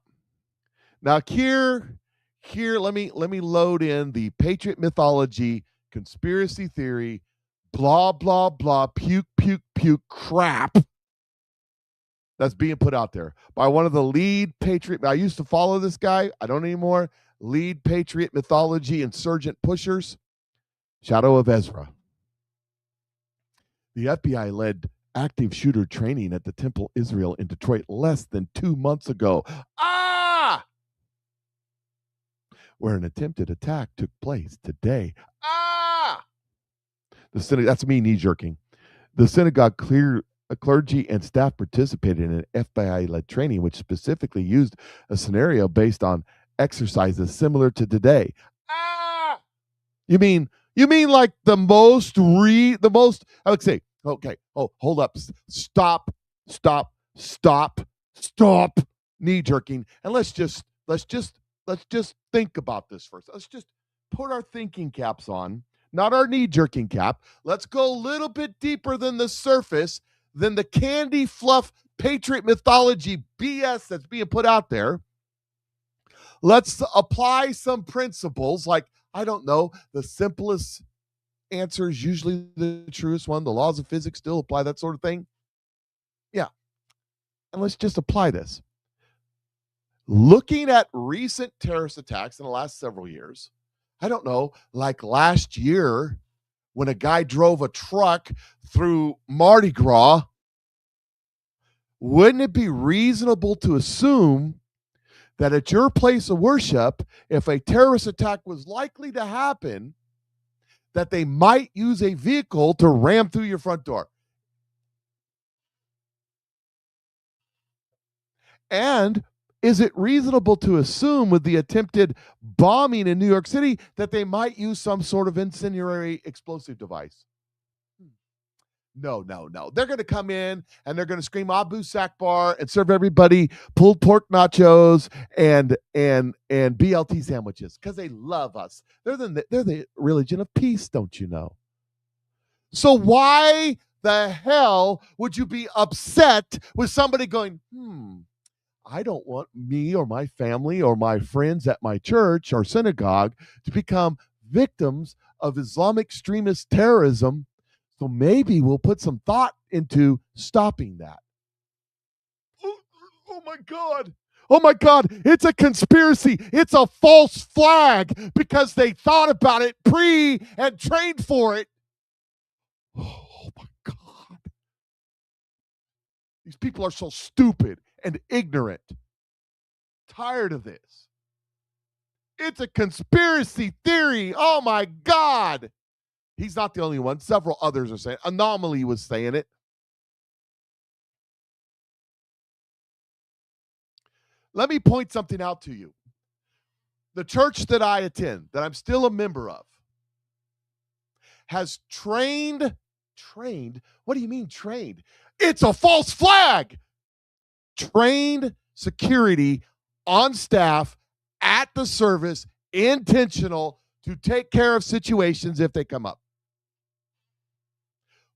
Now here let me load in the Patriot mythology, conspiracy theory, blah blah blah, puke puke puke crap that's being put out there by one of the lead Patriot. I used to follow this guy. I don't anymore. Lead Patriot mythology insurgent pushers, Shadow of Ezra. The FBI led active shooter training at the Temple Israel in Detroit less than 2 months ago. Where an attempted attack took place today. That's me knee-jerking. The synagogue clergy and staff participated in an FBI-led training, which specifically used a scenario based on exercises similar to today. You mean like the most, I would say, okay, hold up, stop, knee-jerking, and let's just think about this first. Let's just put our thinking caps on, not our knee-jerking cap. Let's go a little bit deeper than the surface, than the candy fluff Patriot mythology BS that's being put out there. Let's apply some principles like, I don't know, the simplest answer is usually the truest one. The laws of physics still apply, that sort of thing. Yeah. And let's just apply this. Looking at recent terrorist attacks in the last several years, I don't know, like last year when a guy drove a truck through Mardi Gras, wouldn't it be reasonable to assume that at your place of worship, if a terrorist attack was likely to happen, that they might use a vehicle to ram through your front door? And is it reasonable to assume with the attempted bombing in New York City that they might use some sort of incendiary explosive device? No. They're going to come in and they're going to scream Abu Sakbar and serve everybody pulled pork nachos and BLT sandwiches because they love us. They're the religion of peace, don't you know? So why the hell would you be upset with somebody going, I don't want me or my family or my friends at my church or synagogue to become victims of Islamic extremist terrorism. So maybe we'll put some thought into stopping that. Oh my God. Oh my God. It's a conspiracy. It's a false flag because they thought about it and trained for it. Oh my These people are so stupid and ignorant. Tired of this. It's a conspiracy theory. Oh my God. He's not the only one. Several others are saying it. Anomaly was saying it. Let me point something out to you. The church that I attend, that I'm still a member of, has trained, what do you mean trained? It's a false flag. Trained security on staff at the service, intentional to take care of situations if they come up.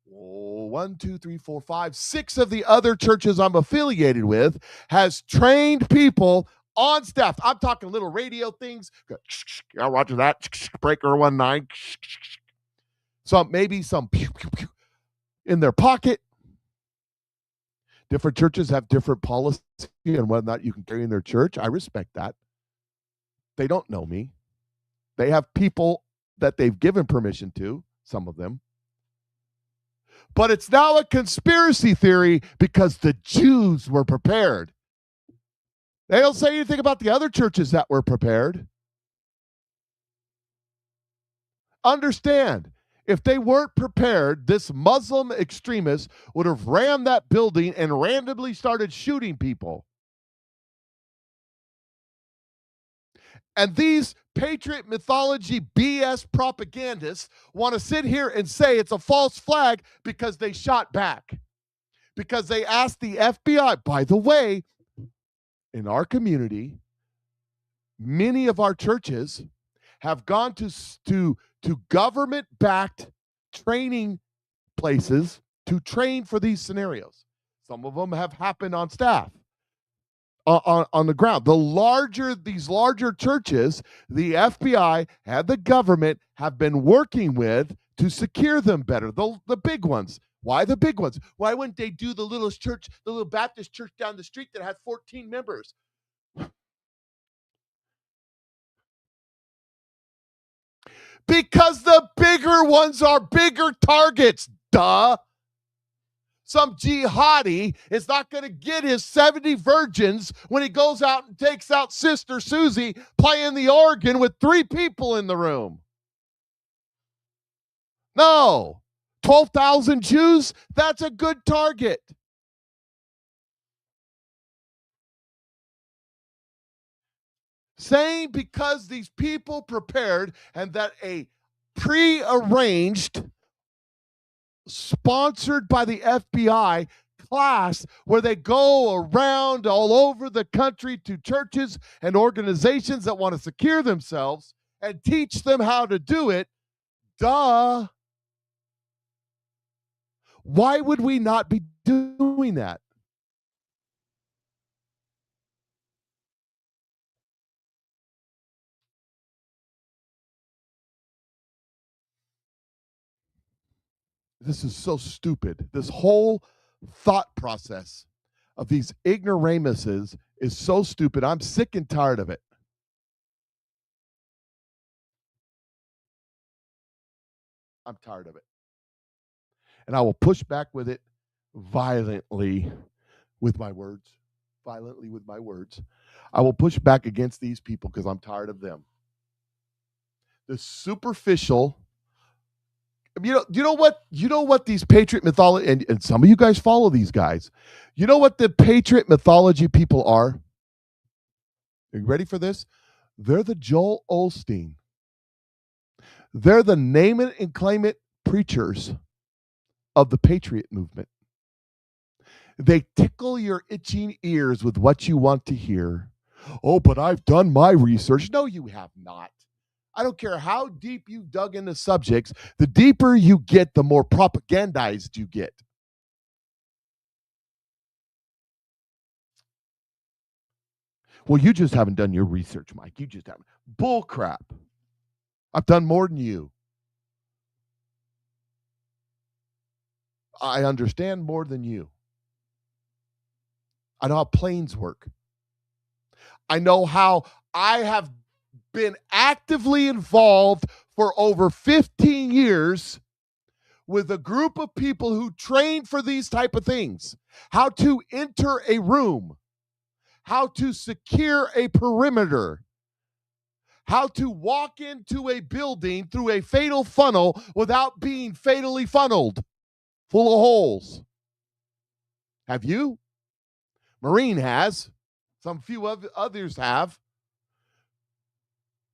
1, 2, 3, 4, 5, 6 of the other churches I'm affiliated with has trained people on staff. I'm talking little radio things. Yeah, roger that. Breaker 19. Maybe some in their pocket. Different churches have different policy and whether or not you can carry in their church. I respect that. They don't know me. They have people that they've given permission to, some of them. But it's now a conspiracy theory because the Jews were prepared. They don't say anything about the other churches that were prepared. Understand, if they weren't prepared, this Muslim extremist would have rammed that building and randomly started shooting people. And these Patriot mythology BS propagandists want to sit here and say it's a false flag because they shot back. Because they asked the FBI. By the way, in our community, many of our churches have gone to government-backed training places to train for these scenarios. Some of them have happened on staff. On the ground. These larger churches, the FBI and the government have been working with to secure them better. The big ones. Why the big ones? Why wouldn't they do the little church, the little Baptist church down the street that had 14 members? Because the bigger ones are bigger targets. Duh. Some jihadi is not going to get his 70 virgins when he goes out and takes out Sister Susie playing the organ with 3 people in the room. No. 12,000 Jews, that's a good target. Saying because these people prepared and that a prearranged, sponsored by the FBI class where they go around all over the country to churches and organizations that want to secure themselves and teach them how to do it. Duh. Why would we not be doing that? This is so stupid. This whole thought process of these ignoramuses is so stupid. I'm sick and tired of it. I'm tired of it. And I will push back with it violently with my words. Violently with my words. I will push back against these people because I'm tired of them. The superficial. You know what these Patriot mythology, and some of you guys follow these guys. You know what the Patriot mythology people are? Are you ready for this? They're the Joel Osteen. They're the name it and claim it preachers of the Patriot movement. They tickle your itching ears with what you want to hear. Oh, but I've done my research. No, you have not. I don't care how deep you dug into subjects. The deeper you get, the more propagandized you get. Well, you just haven't done your research, Mike. You just haven't. Bull crap. I've done more than you. I understand more than you. I know how planes work. I know how I have been actively involved for over 15 years with a group of people who train for these type of things, how to enter a room, how to secure a perimeter, how to walk into a building through a fatal funnel without being fatally funneled, full of holes. Have you? Marine has. Some few others have.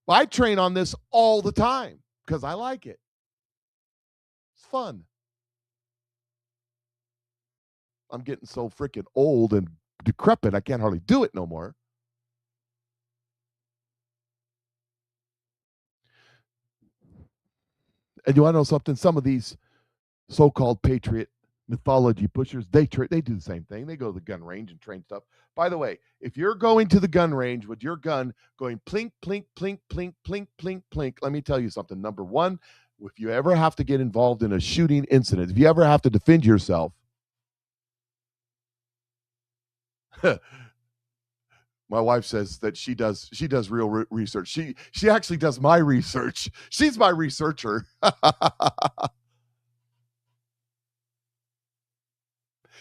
I train on this all the time because I like it. It's fun. I'm getting so freaking old and decrepit, I can't hardly do it no more. And you want to know something? Some of these so-called patriot mythology pushers, they do the same thing. They go to the gun range and train stuff. By the way, if you're going to the gun range with your gun going plink, plink, plink, plink, plink, plink, plink, let me tell you something. Number one, if you ever have to get involved in a shooting incident, if you ever have to defend yourself, my wife says that she does real research. She actually does my research. She's my researcher.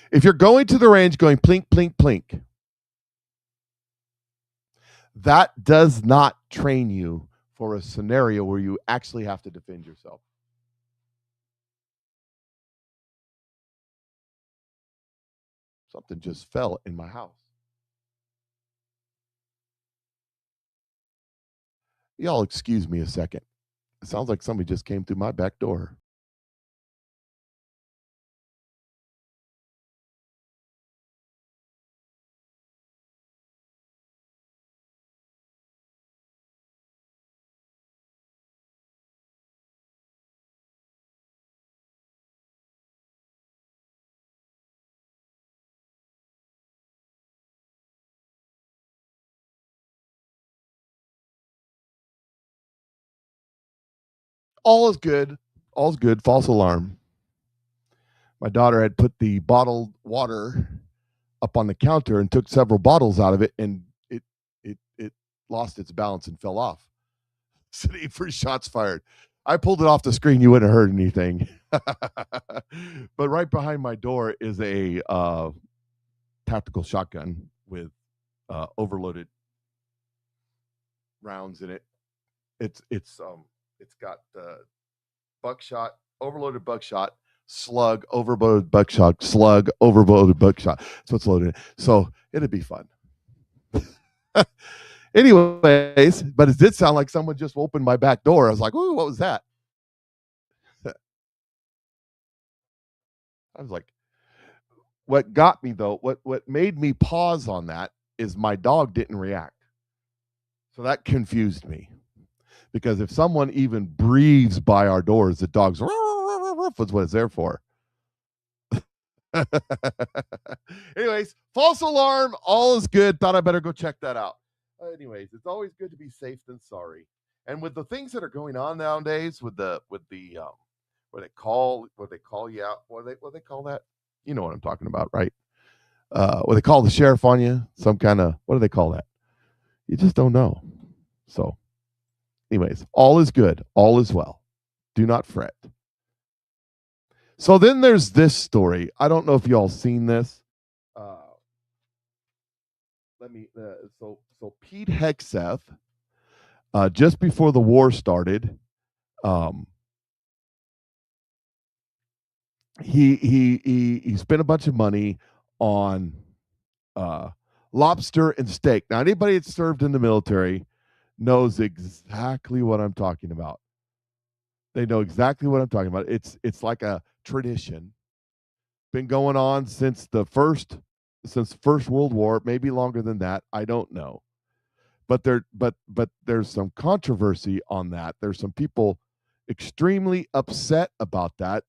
If you're going to the range going plink, plink, plink, that does not train you for a scenario where you actually have to defend yourself. Something just fell in my house. Y'all excuse me a second. It sounds like somebody just came through my back door. All is good. All's good. False alarm. My daughter had put the bottled water up on the counter and took several bottles out of it, and it lost its balance and fell off. City for shots fired. I pulled it off the screen. You wouldn't have heard anything. But right behind my door is a tactical shotgun with overloaded rounds in it. It's got buckshot, overloaded buckshot, slug, overloaded buckshot, slug, overloaded buckshot. That's what's loaded in. So it'd be fun. Anyways, but it did sound like someone just opened my back door. I was like, ooh, what was that? I was like, what got me though, what made me pause on that is my dog didn't react. So that confused me. Because if someone even breathes by our doors, the dog's that's what it's there for. Anyways, false alarm, all is good. Thought I better go check that out. Anyways, it's always good to be safe than sorry. And with the things that are going on nowadays, with the where they call you out, what they call that? You know what I'm talking about, right? Where they call the sheriff on you, some kind of, what do they call that? You just don't know. So, anyways, all is good, all is well. Do not fret. So then there's this story. I don't know if y'all seen this. So Pete Hegseth, just before the war started, he spent a bunch of money on lobster and steak. Now, anybody that's served in the military knows exactly what I'm talking about. They know exactly what I'm talking about. It's like a tradition, been going on since First World War, maybe longer than that. I don't know, but there's some controversy on that. There's some people extremely upset about that.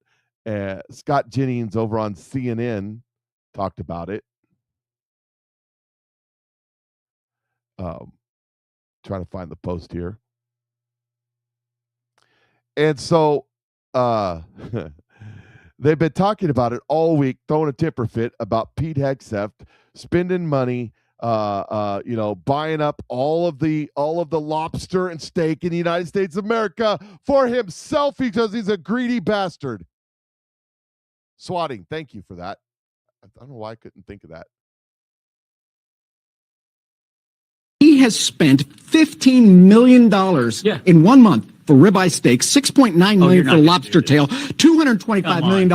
Scott Jennings over on CNN talked about it. Trying to find the post here. And so they've been talking about it all week, throwing a temper fit about Pete Hegseth spending money, buying up all of the lobster and steak in the United States of America for himself because he's a greedy bastard. Swatting. Thank you for that. I don't know why I couldn't think of that.
He has spent $15 million in 1 month for ribeye steak, $6.9 million for lobster tail, $225 million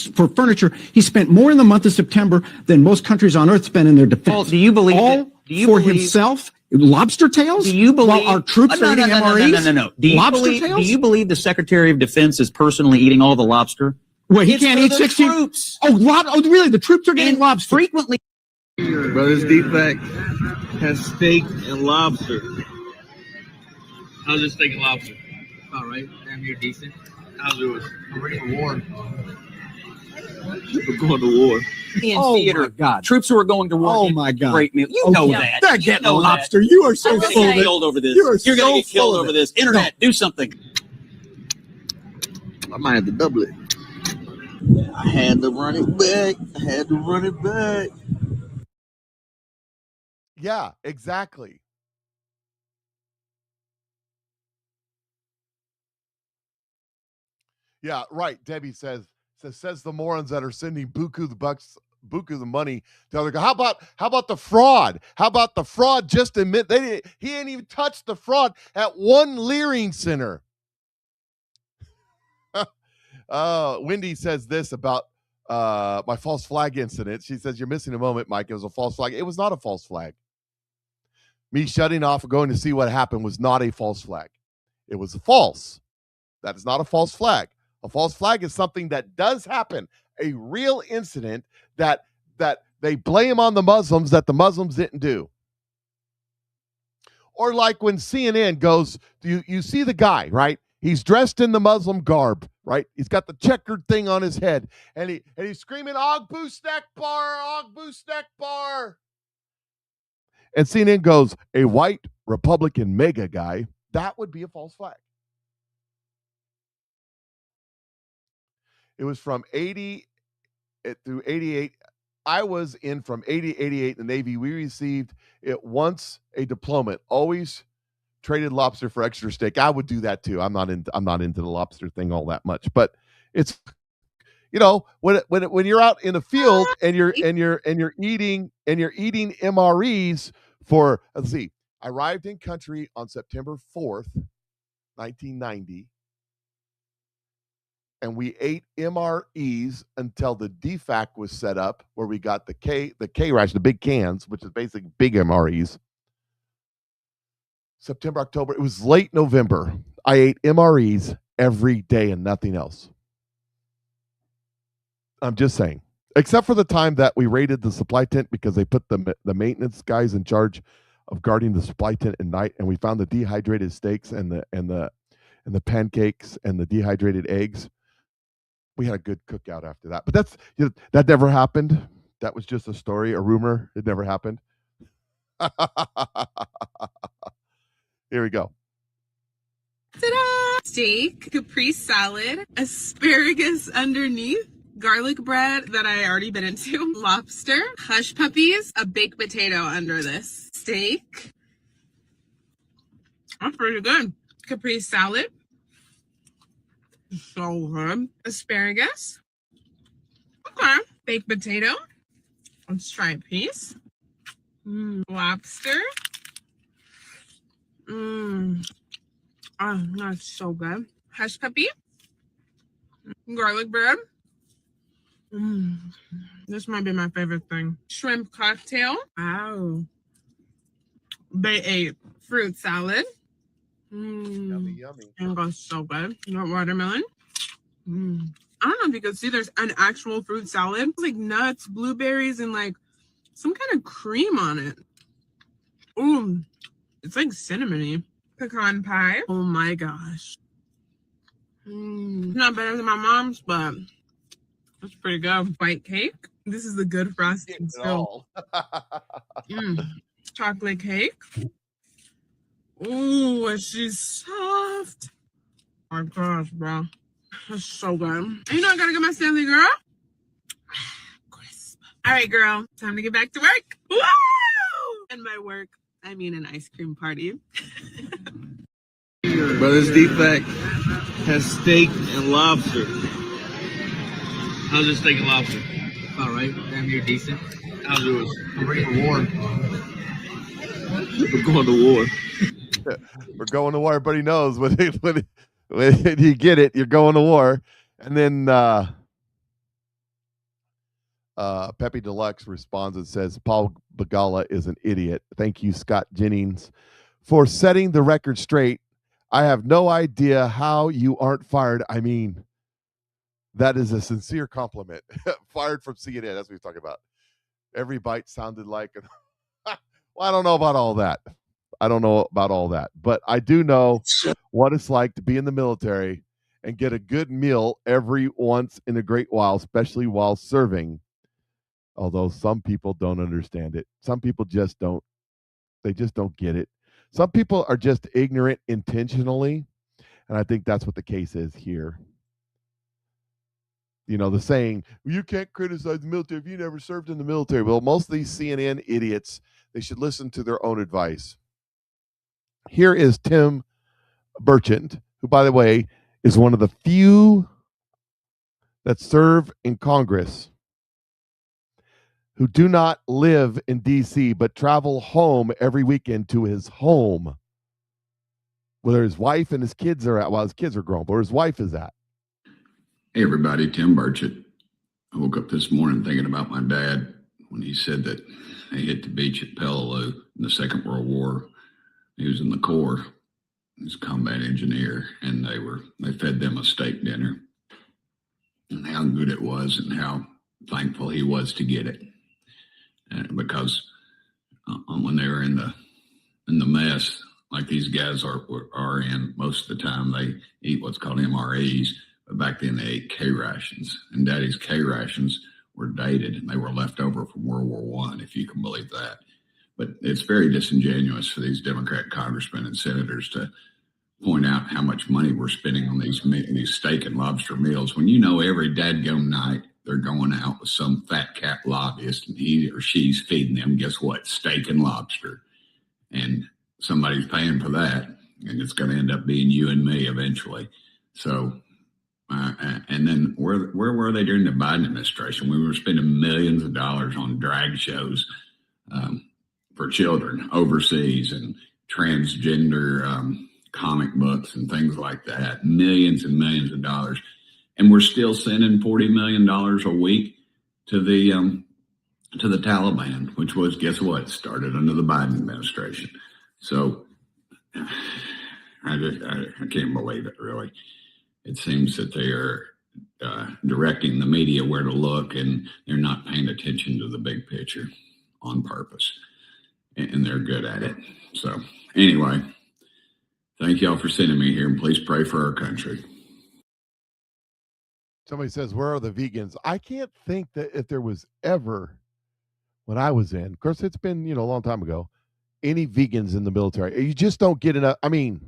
for furniture. He spent more in the month of September than most countries on earth spend in their defense.
Paul, do you believe
all for himself? Lobster tails?
Do you believe
while our troops are eating MREs?
No.
Do
you believe the Secretary of Defense is personally eating all the lobster?
Well, he can't eat 16.
Troops.
Oh, really? The troops are getting lobster
frequently.
Brothers Defect has steak and lobster.
How's your steak and lobster? All right. Damn, you're decent. How's yours? I'm ready for war.
We're going to war.
In theater.
My God.
Troops who are going to war.
Oh, my God.
Great meal. You know that.
They're getting lobster. You are so full of it.
Killed over this.
You are
You're going to
so
get killed
full of
over
it.
this. Internet, do something.
I might have to double it. I had to run it back.
Yeah, exactly. Yeah, right. Debbie says the morons that are sending buku the money to other guys. How about the fraud? How about the fraud? Just admit he ain't even touched the fraud at one Leering center. Wendy says this about my false flag incident. She says, you're missing a moment, Mike. It was a false flag. It was not a false flag. Me shutting off and going to see what happened was not a false flag. It was false. That is not a false flag. A false flag is something that does happen, a real incident that they blame on the Muslims that the Muslims didn't do. Or like when CNN goes, you see the guy, right? He's dressed in the Muslim garb, right? He's got the checkered thing on his head, and he's screaming, Agbu Stekbar, Agbu Stekbar. And CNN goes, a white Republican mega guy, that would be a false flag. It was from 80 through 88. I was in from 80 to 88 in the Navy. We received it once a deployment, always traded lobster for extra steak. I would do that too. I'm not into the lobster thing all that much, but it's, when you're out in the field and you're eating MREs for, let's see, I arrived in country on September 4th, 1990. And we ate MREs until the DFAC was set up, where we got the K ration, the big cans, which is basically big MREs. September, October, it was late November. I ate MREs every day and nothing else. I'm just saying. Except for the time that we raided the supply tent because they put the maintenance guys in charge of guarding the supply tent at night, and we found the dehydrated steaks and the pancakes and the dehydrated eggs. We had a good cookout after that. But that never happened. That was just a story, a rumor. It never happened. Here we go.
Ta-da! Steak, caprese salad, asparagus underneath, garlic bread that I already been into, lobster, hush puppies, a baked potato under this. Steak. That's pretty good. Caprese salad. So good. Asparagus. Okay. Baked potato. Let's try a piece. Lobster. Oh, that's so good. Hush puppy. Garlic bread. This might be my favorite thing. Shrimp cocktail. Wow. They ate fruit salad.
Yummy, yummy.
And it goes so good. You got watermelon. I don't know if you can see there's an actual fruit salad. It's like nuts, blueberries, and like some kind of cream on it. Ooh, it's like cinnamony. Pecan pie. Oh my gosh. Not better than my mom's, but that's pretty good. White cake. This is the good frosting. So, chocolate cake. Ooh, she's soft. Oh my gosh, bro. That's so good. And you know I gotta get my Stanley, girl. Crisp. All right, girl. Time to get back to work. Woo! And by work, I mean an ice cream party.
Brothers Defect has steak and lobster.
How's this steak and lobster? All right, damn near decent. How's yours? I'm ready for war. We're going to war.
We're going to war. Everybody knows when you get it, you're going to war. And then Pepe Deluxe responds and says, Paul Begala is an idiot. Thank you, Scott Jennings, for setting the record straight. I have no idea how you aren't fired. I mean, that is a sincere compliment. Fired from CNN. That's what he's talking about. Every bite sounded like well, I don't know about all that. But I do know what it's like to be in the military and get a good meal every once in a great while, especially while serving. Although some people don't understand it. Some people just don't. They just don't get it. Some people are just ignorant intentionally. And I think that's what the case is here. You know, the saying, you can't criticize the military if you never served in the military. Well, most of these CNN idiots, they should listen to their own advice. Here is Tim Burchett, who, by the way, is one of the few that serve in Congress who do not live in D.C. but travel home every weekend to his home, where his wife and his kids are at. Well, his kids are grown, but where his wife is at.
Hey, everybody, Tim Burchett. I woke up this morning thinking about my dad when he said that they hit the beach at Peleliu in the Second World War. He was in the Corps. He was a combat engineer, and they fed them a steak dinner, and how good it was and how thankful he was to get it. Because when they were in the mess, like these guys are in, most of the time they eat what's called MREs, but back then they ate K rations, and Daddy's K rations were dated and they were left over from World War I, if you can believe that. But it's very disingenuous for these Democrat congressmen and senators to point out how much money we're spending on these steak and lobster meals when you know every dadgum night they're going out with some fat cat lobbyist and he or she's feeding them, guess what, steak and lobster. And somebody's paying for that, and it's going to end up being you and me eventually. So, and then where were they during the Biden administration? We were spending millions of dollars on drag shows for children overseas and transgender comic books and things like that, millions and millions of dollars. And we're still sending $40 million a week to the Taliban, which was, guess what, started under the Biden administration. So I can't believe it, really. It seems that they are directing the media where to look, and they're not paying attention to the big picture on purpose. And they're good at it. So anyway, thank y'all for sending me here, and please pray for our country.
Somebody says, where are the vegans? I can't think that if there was ever, when I was in, of course, it's been, a long time ago, any vegans in the military. You just don't get enough. I mean,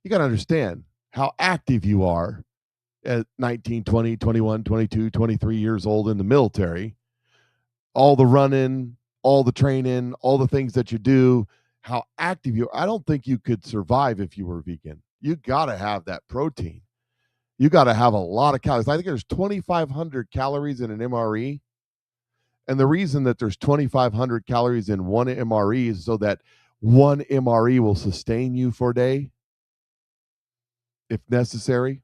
you got to understand how active you are at 19, 20, 21, 22, 23 years old in the military. All the running, all the training, all the things that you do, how active you are. I don't think you could survive if you were vegan. You got to have that protein. You got to have a lot of calories. I think there's 2,500 calories in an MRE. And the reason that there's 2,500 calories in one MRE is so that one MRE will sustain you for a day, if necessary.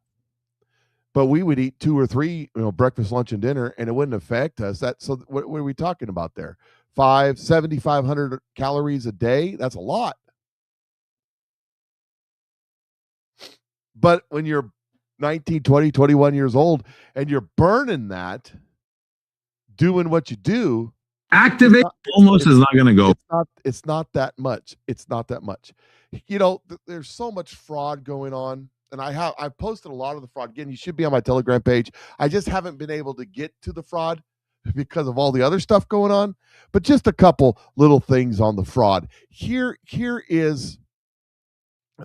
But we would eat 2 or 3, breakfast, lunch, and dinner, and it wouldn't affect us. So what are we talking about there? 7,500 calories a day? That's a lot. But when you're 19, 20, 21 years old, and you're burning that, doing what you do,
activate almost is not going to go.
It's not that much. It's not that much. There's so much fraud going on, and I've posted a lot of the fraud. Again, you should be on my Telegram page. I just haven't been able to get to the fraud because of all the other stuff going on. But just a couple little things on the fraud.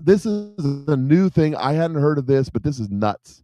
This is a new thing. I hadn't heard of this, but this is nuts.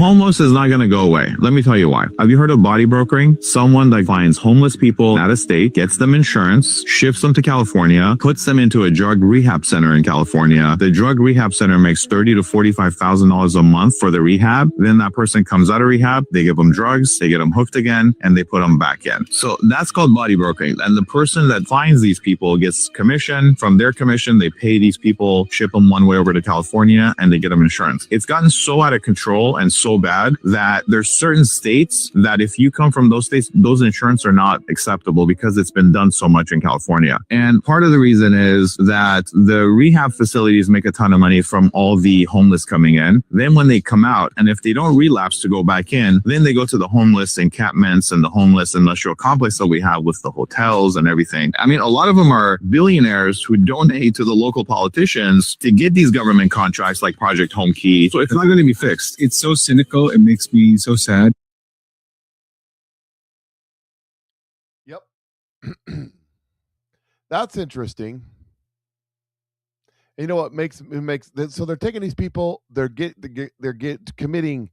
Homeless is not going to go away. Let me tell you why. Have you heard of body brokering? Someone that finds homeless people out of state, gets them insurance, shifts them to California, puts them into a drug rehab center in California. The drug rehab center makes $30,000 to $45,000 a month for the rehab. Then that person comes out of rehab, they give them drugs, they get them hooked again, and they put them back in. So that's called body brokering. And the person that finds these people gets commission. From their commission, they pay these people, ship them one way over to California, and they get them insurance. It's gotten so out of control and so bad that there's certain states that if you come from those states, those insurance are not acceptable because it's been done so much in California. And part of the reason is that the rehab facilities make a ton of money from all the homeless coming in. Then when they come out, and if they don't relapse to go back in, then they go to the homeless encampments and the homeless industrial complex that we have with the hotels and everything. I mean, a lot of them are billionaires who donate to the local politicians to get these government contracts like Project Home Key. So it's not going to be fixed.
It's so cynical. It makes me so sad.
Yep. That's interesting. You know what makes so they're taking these people, they're committing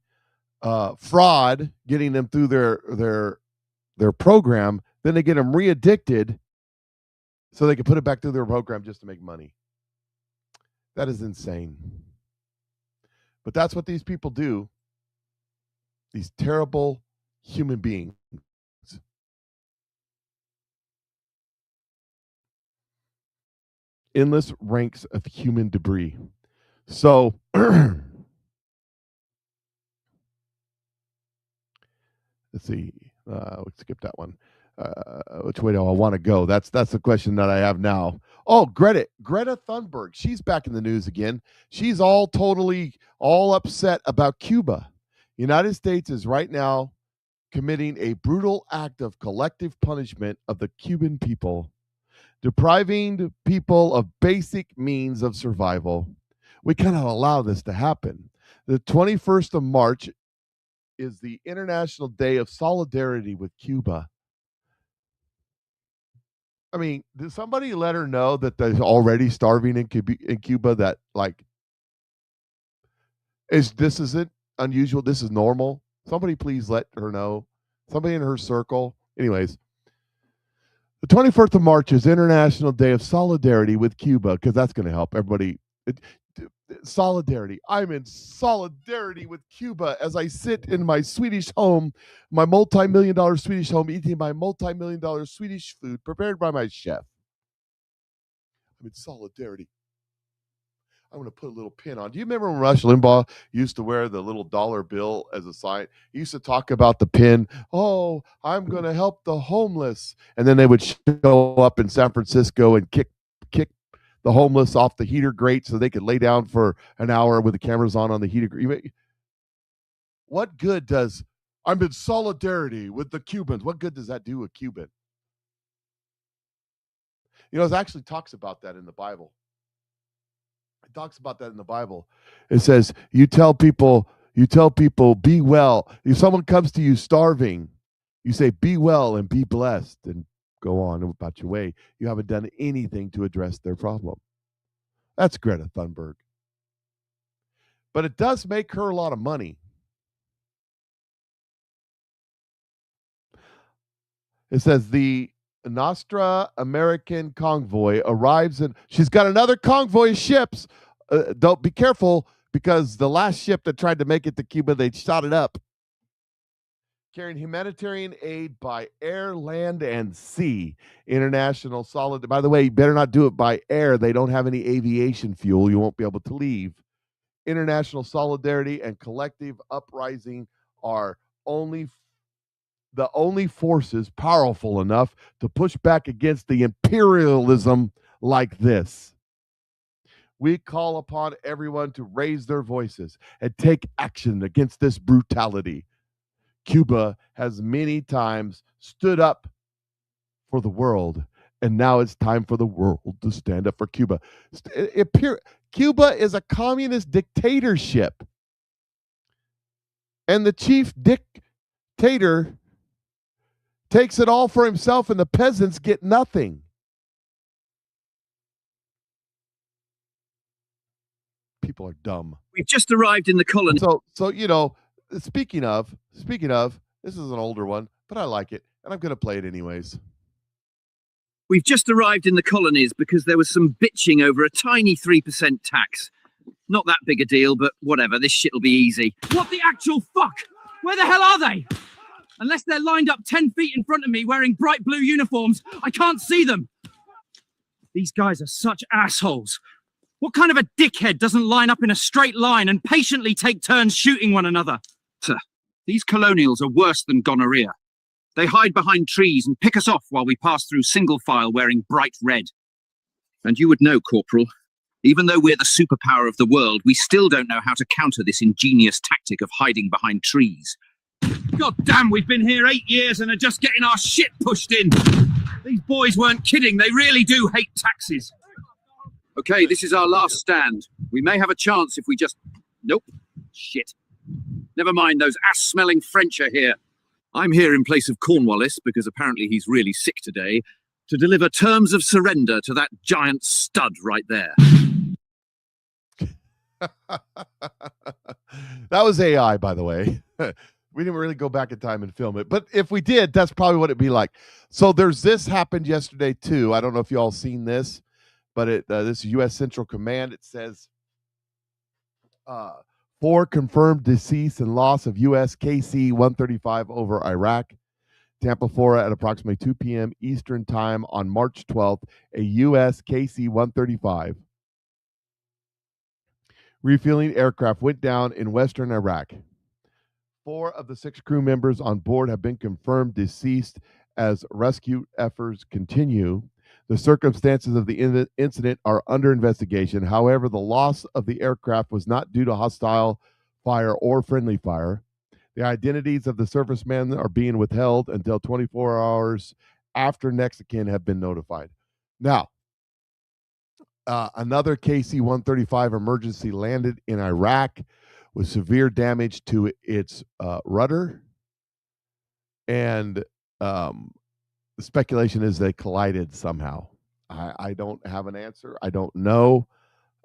fraud, getting them through their program, then they get them re-addicted so they can put it back through their program just to make money. That is insane. But that's what these people do. These terrible human beings. Endless ranks of human debris. So let's see. We'll skip that one. Which way do I want to go? That's the question that I have now. Oh, Greta Thunberg. She's back in the news again. She's all upset about Cuba. United States is right now committing a brutal act of collective punishment of the Cuban people, depriving people of basic means of survival. We cannot allow this to happen. The 21st of March is the International Day of Solidarity with Cuba. I mean, did somebody let her know that they're already starving in Cuba? That this isn't unusual. This is normal. Somebody please let her know. Somebody in her circle. Anyways, the 21st of March is International Day of Solidarity with Cuba because that's going to help everybody. Solidarity. I'm in solidarity with Cuba as I sit in my Swedish home, my multi-million-dollar Swedish home, eating my multi-million-dollar Swedish food prepared by my chef. I'm in solidarity. I'm going to put a little pin on. Do you remember when Rush Limbaugh used to wear the little dollar bill as a sign? He used to talk about the pin. Oh, I'm going to help the homeless. And then they would show up in San Francisco and kick the homeless off the heater grate so they could lay down for an hour with the cameras on the heater grate. What good does I'm in solidarity with the Cubans? What good does that do a Cuban? You know, it actually talks about that in the Bible. It talks about that in the Bible. It says, you tell people, be well. If someone comes to you starving, you say, be well and be blessed and go on about your way. You haven't done anything to address their problem. That's Greta Thunberg. But it does make her a lot of money. It says the Nostra American convoy arrives and she's got another convoy of ships. Don't be careful because the last ship that tried to make it to Cuba, they shot it up. Carrying humanitarian aid by air, land, and sea. International solid. By the way, you better not do it by air. They don't have any aviation fuel. You won't be able to leave. International solidarity and collective uprising are the only forces powerful enough to push back against the imperialism like this. We call upon everyone to raise their voices and take action against this brutality. Cuba has many times stood up for the world, and now it's time for the world to stand up for Cuba. Cuba is a communist dictatorship, and the chief dictator takes it all for himself, and the peasants get nothing. People are dumb.
We've just arrived in the colony.
So you know, speaking of, this is an older one, but I like it, and I'm going to play it anyways.
We've just arrived in the colonies because there was some bitching over a tiny 3% tax. Not that big a deal, but whatever, this shit'll be easy.
What the actual fuck? Where the hell are they? Unless they're lined up 10 feet in front of me wearing bright blue uniforms, I can't see them. These guys are such assholes. What kind of a dickhead doesn't line up in a straight line and patiently take turns shooting one another?
These colonials are worse than gonorrhea. They hide behind trees and pick us off while we pass through single file wearing bright red. And you would know, Corporal, even though we're the superpower of the world, we still don't know how to counter this ingenious tactic of hiding behind trees.
God damn, we've been here 8 years and are just getting our shit pushed in. These boys weren't kidding. They really do hate taxes.
Okay, this is our last stand. We may have a chance if we just... Nope. Shit. Never mind, those ass-smelling French are here. I'm here in place of Cornwallis, because apparently he's really sick today, to deliver terms of surrender to that giant stud right there.
That was AI, by the way. We didn't really go back in time and film it, but if we did, that's probably what it'd be like. So there's this happened yesterday too. I don't know if you all seen this, but this U.S. Central Command, it says 4 confirmed deceased and loss of U.S. KC-135 over Iraq. Tampa, Florida, at approximately 2 p.m. Eastern Time on March 12th, a U.S. KC-135 refueling aircraft went down in western Iraq. 4 of the 6 crew members on board have been confirmed deceased as rescue efforts continue. The circumstances of the incident are under investigation. However, the loss of the aircraft was not due to hostile fire or friendly fire. The identities of the servicemen are being withheld until 24 hours after next of kin have been notified. Now, another KC-135 emergency landed in Iraq with severe damage to its rudder, and the speculation is they collided somehow. I don't have an answer. I don't know,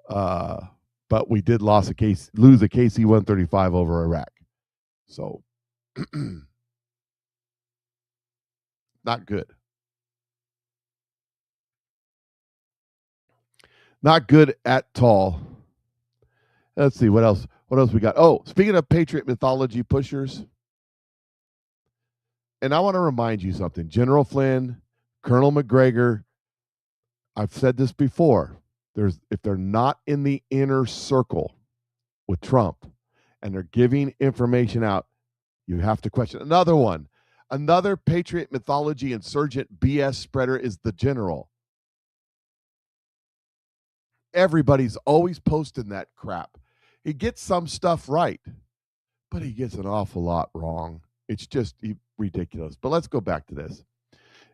but we did lose a KC-135 over Iraq. So, not good. Not good at all. Let's see, what else? What else we got? Oh, speaking of Patriot mythology pushers, and I want to remind you something. General Flynn, Colonel McGregor, I've said this before. If they're not in the inner circle with Trump and they're giving information out, you have to question. Another Patriot mythology insurgent BS spreader is the general. Everybody's always posting that crap. He gets some stuff right, but he gets an awful lot wrong. It's just ridiculous. But let's go back to this.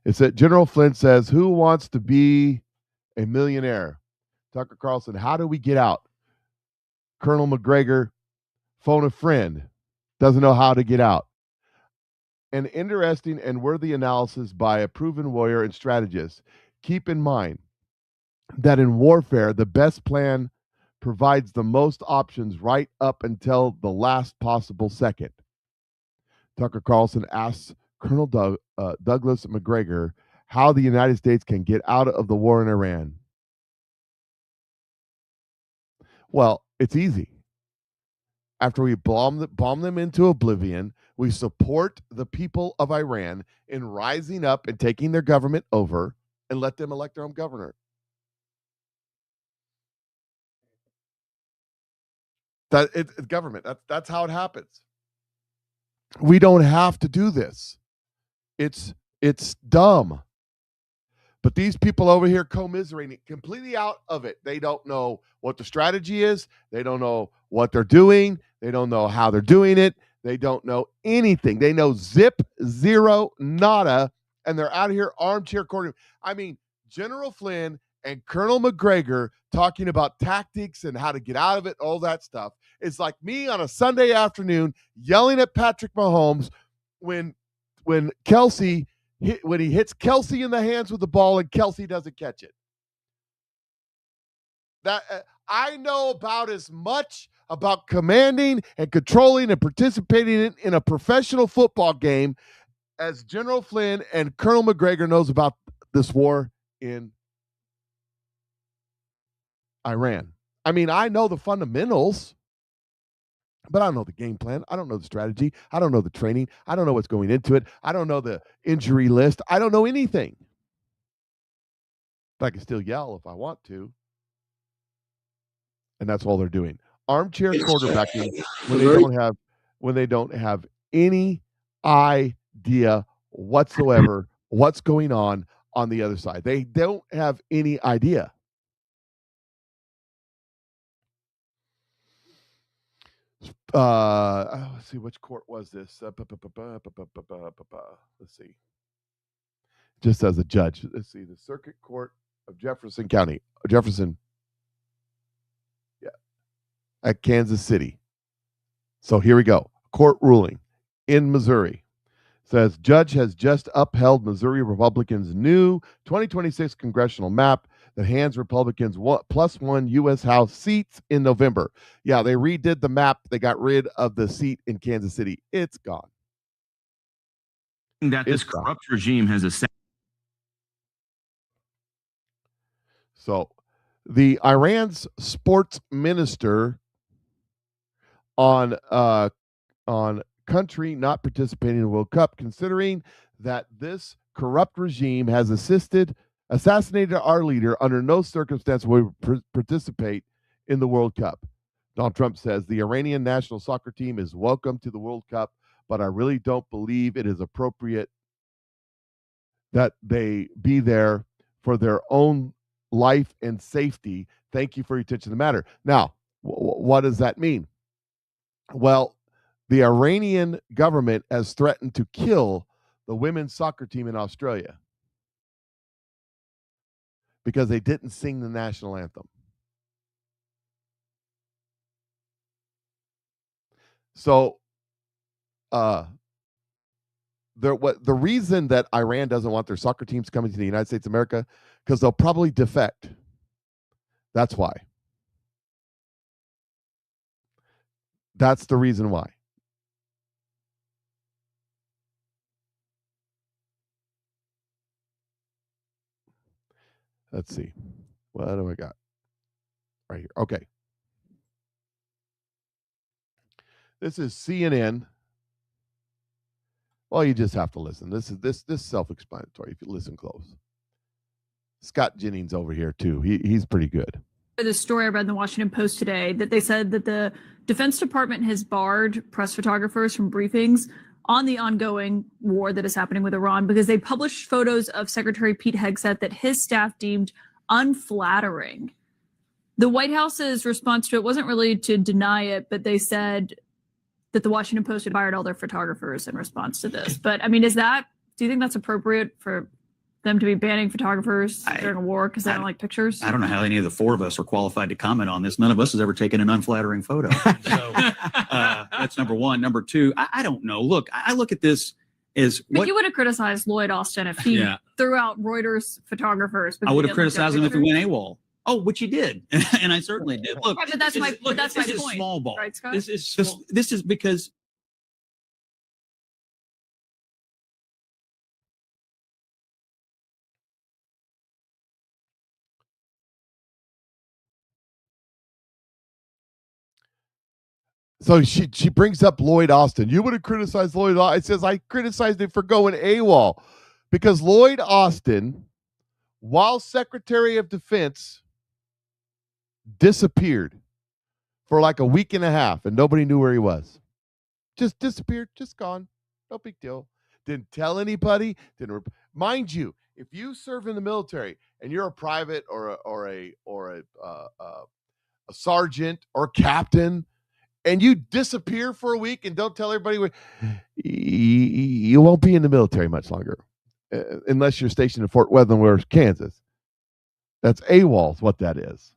It's that General Flynn says, who wants to be a millionaire? Tucker Carlson, how do we get out? Colonel McGregor, phone a friend, doesn't know how to get out. An interesting and worthy analysis by a proven warrior and strategist. Keep in mind that in warfare, the best plan provides the most options right up until the last possible second. Tucker Carlson asks Colonel Douglas McGregor how the United States can get out of the war in Iran. Well, it's easy. After we bomb them into oblivion, we support the people of Iran in rising up and taking their government over and let them elect their own governor. It's government. That's how it happens. We don't have to do this. It's dumb. But these people over here commiserating, completely out of it. They don't know what the strategy is. They don't know what they're doing. They don't know how they're doing it. They don't know anything. They know zip, zero, nada, and they're out of here armchair quarter. I mean, General Flynn and Colonel McGregor talking about tactics and how to get out of it, all that stuff. It's like me on a Sunday afternoon yelling at Patrick Mahomes when he hits Kelsey in the hands with the ball and Kelsey doesn't catch it. That I know about as much about commanding and controlling and participating in a professional football game as General Flynn and Colonel McGregor knows about this war in Iran. I mean, I know the fundamentals, but I don't know the game plan. I don't know the strategy. I don't know the training. I don't know what's going into it. I don't know the injury list. I don't know anything. But I can still yell if I want to. And that's all they're doing. Armchair quarterbacking when they don't have any idea whatsoever what's going on the other side. They don't have any idea. Let's see, which court was this? Let's see. Just as a judge. Let's see, the Circuit Court of Jefferson County. Jefferson. Yeah. At Kansas City. So here we go. Court ruling in Missouri. Says judge has just upheld Missouri Republicans' new 2026 congressional map that hands Republicans +1 U.S. House seats in November. Yeah, they redid the map. They got rid of the seat in Kansas City. It's gone.
That this corrupt regime has a.
So the Iran's sports minister on country not participating in the World Cup, considering that this corrupt regime has assassinated our leader, under no circumstance will we participate in the World Cup. Donald Trump says the Iranian national soccer team is welcome to the World Cup, but I really don't believe it is appropriate that they be there for their own life and safety. Thank you for your attention to the matter. Now, what does that mean? Well, the Iranian government has threatened to kill the women's soccer team in Australia because they didn't sing the national anthem. So, the reason that Iran doesn't want their soccer teams coming to the United States of America, because they'll probably defect. That's why. That's the reason why. Let's see. What do I got? Right here. Okay. This is CNN. Well, you just have to listen. This is self-explanatory if you listen close. Scott Jennings over here too. He's pretty good.
The story I read in the Washington Post today that they said that the Defense Department has barred press photographers from briefings on the ongoing war that is happening with Iran because they published photos of Secretary Pete Hegseth that his staff deemed unflattering. The White House's response to it wasn't really to deny it, but they said that the Washington Post had fired all their photographers in response to this. But I mean, do you think that's appropriate for them to be banning photographers during a war because they don't like pictures?
I don't know how any of the four of us are qualified to comment on this. None of us has ever taken an unflattering photo. So that's number one. Number two, I don't know. Look, I look at this as what...
But you would have criticized Lloyd Austin if he threw out Reuters photographers.
I would have criticized him if he went AWOL. Oh, which he did. And I certainly did. Look,
right, but that's my point.
This is small ball.
Right, Scott?
This is because...
So she brings up Lloyd Austin. You would have criticized Lloyd Austin. It says I criticized him for going AWOL because Lloyd Austin, while Secretary of Defense, disappeared for like a week and a half and nobody knew where he was. Just disappeared, just gone. No big deal. Didn't tell anybody. Mind you, if you serve in the military and you're a private or a sergeant or captain, and you disappear for a week and don't tell everybody where, you won't be in the military much longer, unless you're stationed in Fort Leavenworth, Kansas. That's AWOL is what that is.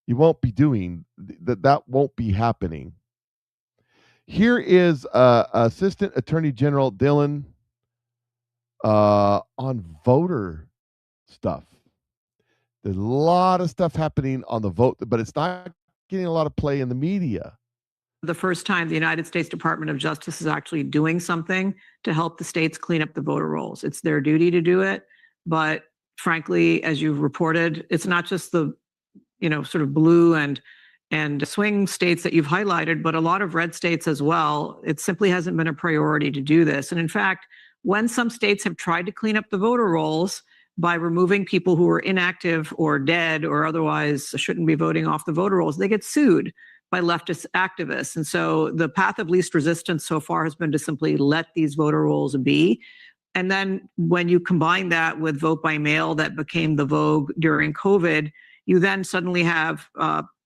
You won't be doing that. That won't be happening. Here is Assistant Attorney General Dillon on voter stuff. There's a lot of stuff happening on the vote, but it's not getting a lot of play in the media.
The first time the United States Department of Justice is actually doing something to help the states clean up the voter rolls. It's their duty to do it. But frankly, as you've reported, it's not just the, sort of blue and swing states that you've highlighted, but a lot of red states as well. It simply hasn't been a priority to do this. And in fact, when some states have tried to clean up the voter rolls by removing people who are inactive or dead or otherwise shouldn't be voting off the voter rolls, they get sued by leftist activists. And so the path of least resistance so far has been to simply let these voter rolls be. And then when you combine that with vote by mail that became the vogue during COVID, you then suddenly have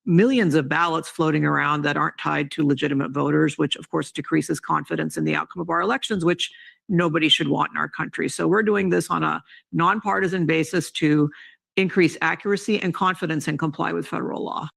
millions of ballots floating around that aren't tied to legitimate voters, which of course decreases confidence in the outcome of our elections, which nobody should want in our country. So we're doing this on a nonpartisan basis to increase accuracy and confidence and comply with federal law.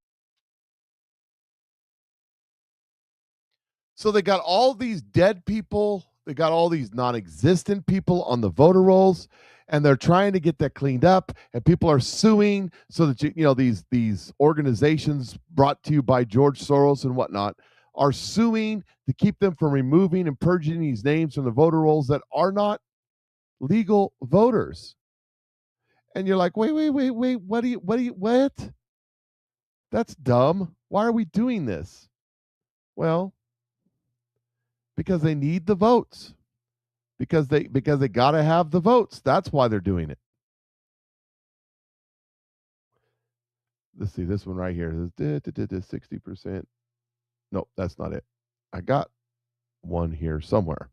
So they got all these dead people, they got all these non-existent people on the voter rolls, and they're trying to get that cleaned up, and people are suing so that these organizations brought to you by George Soros and whatnot are suing to keep them from removing and purging these names from the voter rolls that are not legal voters. And you're like, wait, what? That's dumb. Why are we doing this? Well, because they need the votes. Because they got to have the votes. That's why they're doing it. Let's see this one right here. 60%. Nope, that's not it. I got one here somewhere.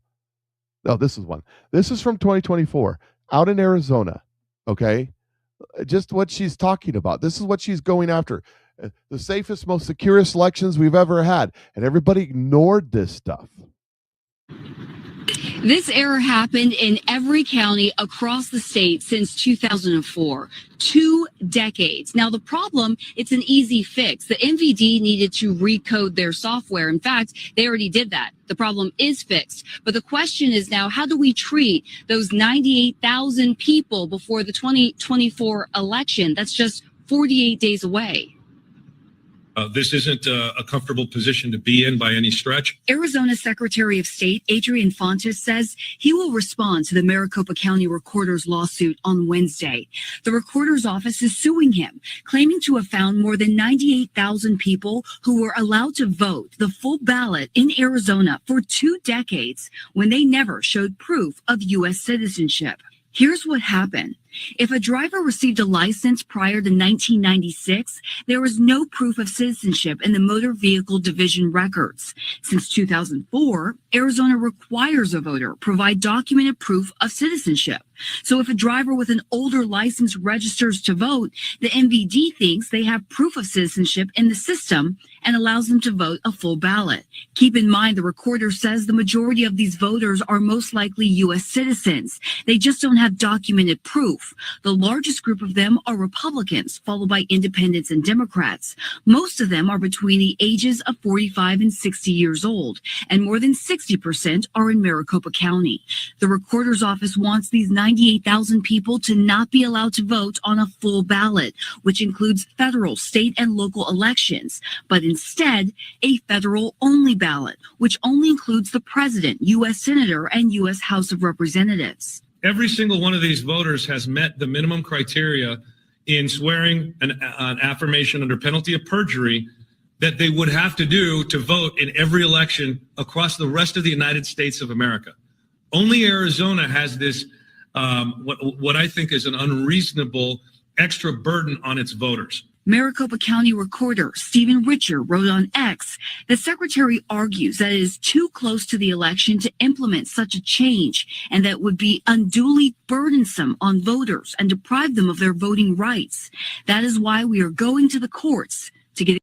No, this is one. This is from 2024 out in Arizona. Okay. Just what she's talking about. This is what she's going after. The safest, most securest elections we've ever had. And everybody ignored this stuff.
This error happened in every county across the state since 2004, 2 decades. Now, the problem, it's an easy fix. The MVD needed to recode their software. In fact, they already did that. The problem is fixed. But the question is now, how do we treat those 98,000 people before the 2024 election? That's just 48 days away.
This isn't a comfortable position to be in by any stretch.
Arizona Secretary of State Adrian Fontes says he will respond to the Maricopa County Recorder's lawsuit on Wednesday. The Recorder's office is suing him, claiming to have found more than 98,000 people who were allowed to vote the full ballot in Arizona for 2 decades when they never showed proof of U.S. citizenship. Here's what happened. If a driver received a license prior to 1996, there was no proof of citizenship in the Motor Vehicle Division records. Since 2004, Arizona requires a voter provide documented proof of citizenship. So if a driver with an older license registers to vote, the MVD thinks they have proof of citizenship in the system and allows them to vote a full ballot. Keep in mind, the Recorder says the majority of these voters are most likely U.S. citizens. They just don't have documented proof. The largest group of them are Republicans, followed by independents and Democrats. Most of them are between the ages of 45 and 60 years old, and more than 60% are in Maricopa County. The Recorder's office wants these 98,000 people to not be allowed to vote on a full ballot, which includes federal, state, and local elections, but instead a federal-only ballot, which only includes the president, U.S. Senator, and U.S. House of Representatives.
Every single one of these voters has met the minimum criteria in swearing an affirmation under penalty of perjury that they would have to do to vote in every election across the rest of the United States of America. Only Arizona has this, what I think is an unreasonable extra burden on its voters.
Maricopa County Recorder Stephen Richer wrote on X, the secretary argues that it is too close to the election to implement such a change and that would be unduly burdensome on voters and deprive them of their voting rights. That is why we are going to the courts to get.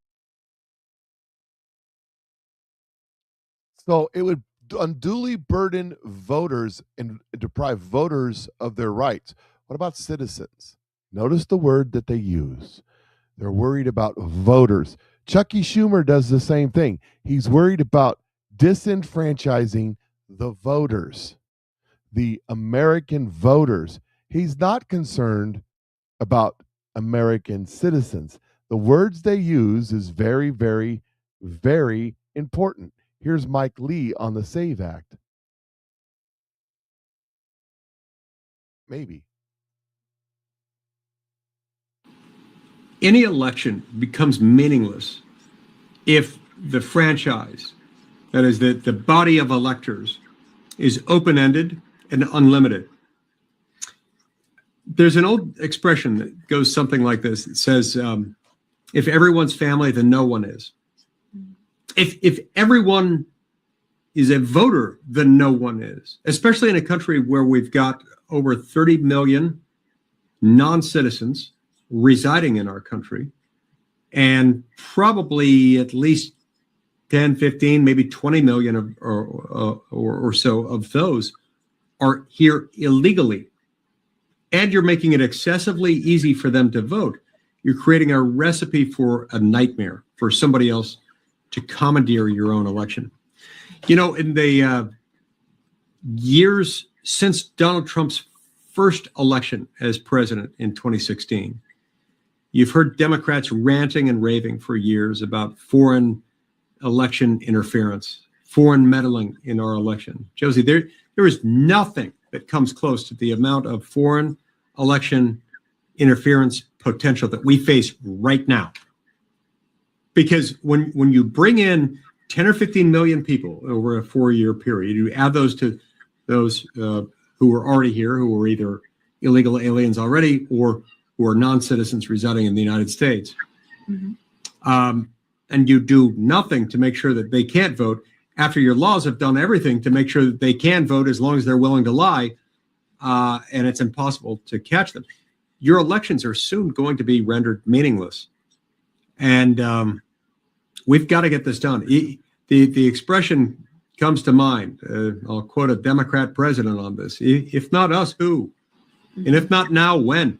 So it would unduly burden voters and deprive voters of their rights. What about citizens? Notice the word that they use. They're worried about voters. Chucky Schumer does the same thing. He's worried about disenfranchising the voters, the American voters. He's not concerned about American citizens. The words they use is very, very, very important. Here's Mike Lee on the SAVE Act. Maybe.
Any election becomes meaningless if the franchise, that is the body of electors, is open-ended and unlimited. There's an old expression that goes something like this. It says, if everyone's family, then no one is. If everyone is a voter, then no one is, especially in a country where we've got over 30 million non-citizens residing in our country, and probably at least 10, 15, maybe 20 million or so of those are here illegally. And you're making it excessively easy for them to vote. You're creating a recipe for a nightmare for somebody else to commandeer your own election. You know, in the years since Donald Trump's first election as president in 2016, you've heard Democrats ranting and raving for years about foreign election interference, foreign meddling in our election. Josie, there is nothing that comes close to the amount of foreign election interference potential that we face right now. Because when you bring in 10 or 15 million people over a 4-year period, you add those to those who were already here, who were either illegal aliens already or who are non-citizens residing in the United States, and you do nothing to make sure that they can't vote after your laws have done everything to make sure that they can vote as long as they're willing to lie, and it's impossible to catch them. Your elections are soon going to be rendered meaningless. And we've got to get this done. The expression comes to mind. I'll quote a Democrat president on this. If not us, who? And if not now, when?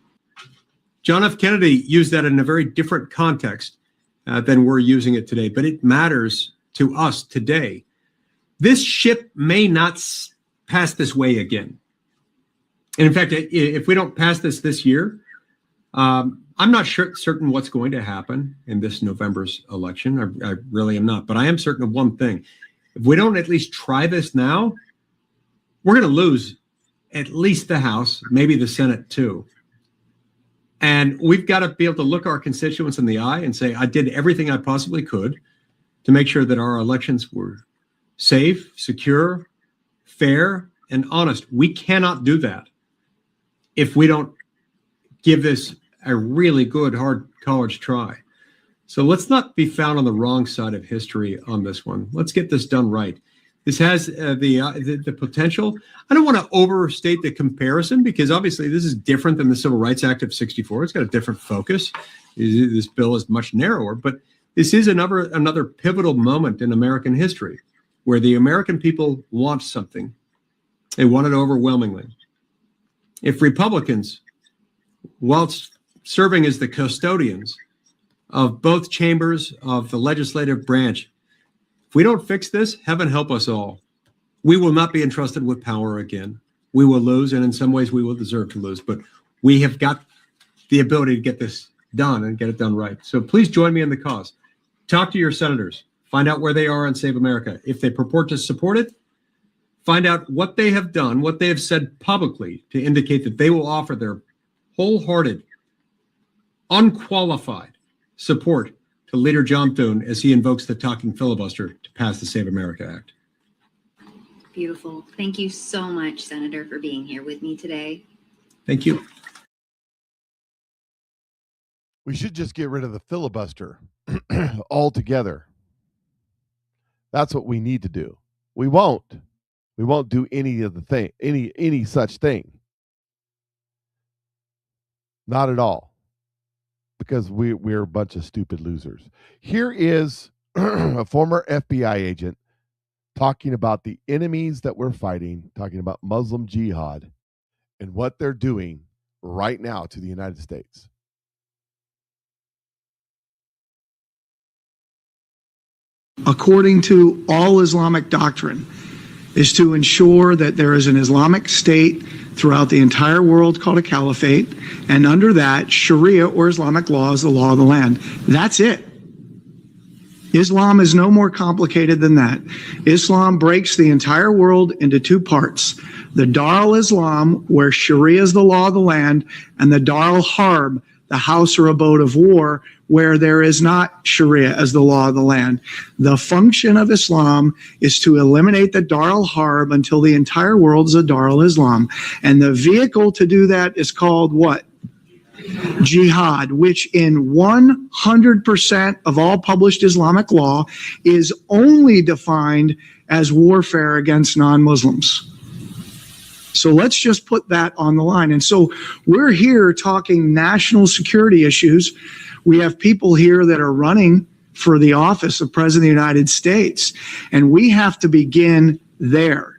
John F. Kennedy used that in a very different context than we're using it today, but it matters to us today. This ship may not pass this way again. And in fact, if we don't pass this year, I'm not certain what's going to happen in this November's election. I really am not. But I am certain of one thing. If we don't at least try this now, we're going to lose at least the House, maybe the Senate too. And we've got to be able to look our constituents in the eye and say, I did everything I possibly could to make sure that our elections were safe, secure, fair, and honest. We cannot do that if we don't give this a really good, hard college try. So let's not be found on the wrong side of history on this one. Let's get this done right. This has the potential. I don't want to overstate the comparison because obviously this is different than the Civil Rights Act of '64. It's got a different focus. This bill is much narrower, but this is another pivotal moment in American history where the American people want something. They want it overwhelmingly. If Republicans, whilst serving as the custodians of both chambers of the legislative branch, if we don't fix this, heaven help us all. We will not be entrusted with power again. We will lose, and in some ways we will deserve to lose, but we have got the ability to get this done and get it done right. So please join me in the cause. Talk to your senators. Find out where they are on Save America. If they purport to support it, find out what they have done, what they have said publicly to indicate that they will offer their wholehearted, unqualified support to Leader John Thune as he invokes the talking filibuster to pass the Save America Act.
Beautiful. Thank you so much, Senator, for being here with me today.
Thank you.
We should just get rid of the filibuster altogether. That's what we need to do. We won't do any of the thing, any such thing. Not at all. Because we're a bunch of stupid losers. Here is a former FBI agent talking about the enemies that we're fighting, talking about Muslim jihad and what they're doing right now to the United States.
According to all Islamic doctrine, is to ensure that there is an Islamic state throughout the entire world called a caliphate, and under that, Sharia or Islamic law is the law of the land. That's it. Islam is no more complicated than that. Islam breaks the entire world into two parts. The Dar al-Islam, where Sharia is the law of the land, and the Dar al-Harb, the house or abode of war, where there is not Sharia as the law of the land. The function of Islam is to eliminate the Dar al-Harb until the entire world is a Dar al-Islam. And the vehicle to do that is called what? Jihad, which in 100% of all published Islamic law is only defined as warfare against non-Muslims. So let's just put that on the line. And so we're here talking national security issues. We have people here that are running for the office of President of the United States, and we have to begin there.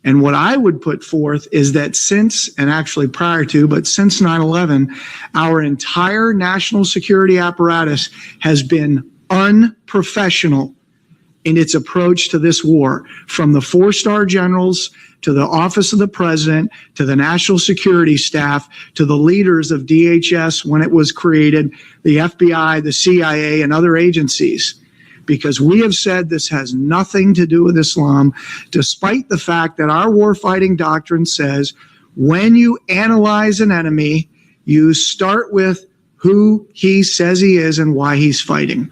And what I would put forth is that since, and actually prior to, but since 9/11, our entire national security apparatus has been unprofessional in its approach to this war, from the four-star generals to the office of the president, to the national security staff, to the leaders of DHS when it was created, the FBI, the CIA, and other agencies. Because we have said this has nothing to do with Islam, despite the fact that our warfighting doctrine says when you analyze an enemy, you start with who he says he is and why he's fighting.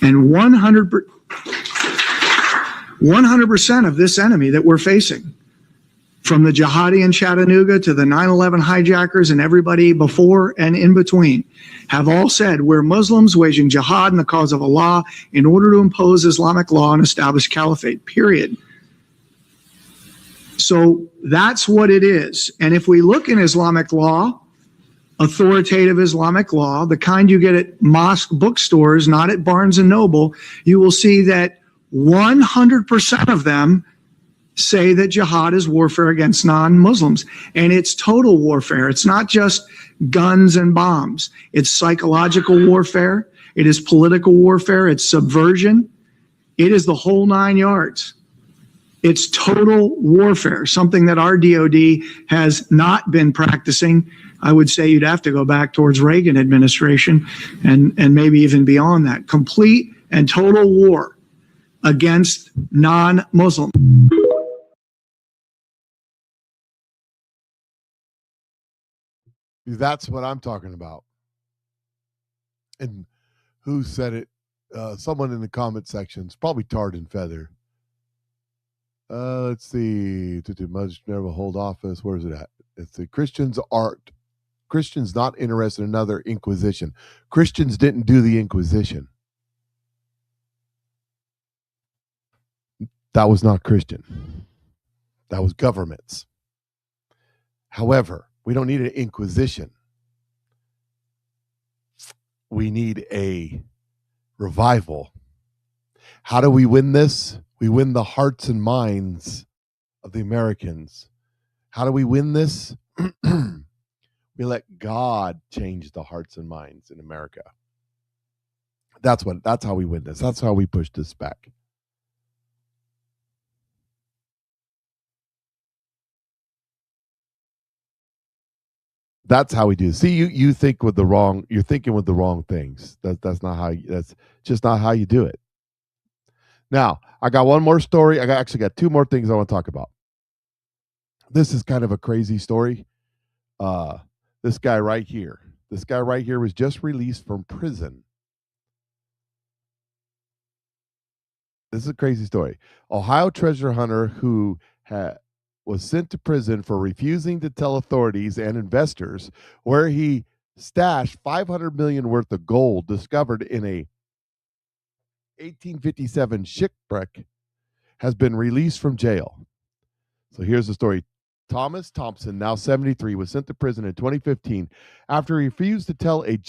And 100% of this enemy that we're facing, from the jihadi in Chattanooga to the 9/11 hijackers and everybody before and in between, have all said we're Muslims waging jihad in the cause of Allah in order to impose Islamic law and establish caliphate, period. So that's what it is. And if we look in Islamic law, authoritative Islamic law, the kind you get at mosque bookstores, not at Barnes and Noble, you will see that 100% of them say that jihad is warfare against non-Muslims. And it's total warfare. It's not just guns and bombs. It's psychological warfare. It is political warfare. It's subversion. It is the whole 9 yards. It's total warfare, something that our DOD has not been practicing. I would say you'd have to go back towards Reagan administration and maybe even beyond that. Complete and total war against non-Muslims.
That's what I'm talking about. And who said it? Someone in the comment sections, probably Tarred and Feather. Let's see. To must never hold office. Where is it at? It's the Christians not interested in another Inquisition. Christians didn't do the Inquisition. That was not Christian. That was governments. However, we don't need an Inquisition. We need a revival. How do we win this? We win the hearts and minds of the Americans. How do we win this? We let God change the hearts and minds in America. That's how we win this. That's how we push this back. That's how we do. See, you think with the wrong. You're thinking with the wrong things. That's not how. That's just not how you do it. Now, I got one more story. I actually got two more things I want to talk about. This is kind of a crazy story. This guy right here. This guy right here was just released from prison. This is a crazy story. Ohio treasure hunter who was sent to prison for refusing to tell authorities and investors where he stashed $500 million worth of gold discovered in a 1857 shipwreck has been released from jail. So here's the story. Thomas Thompson, now 73, was sent to prison in 2015 after he refused to tell a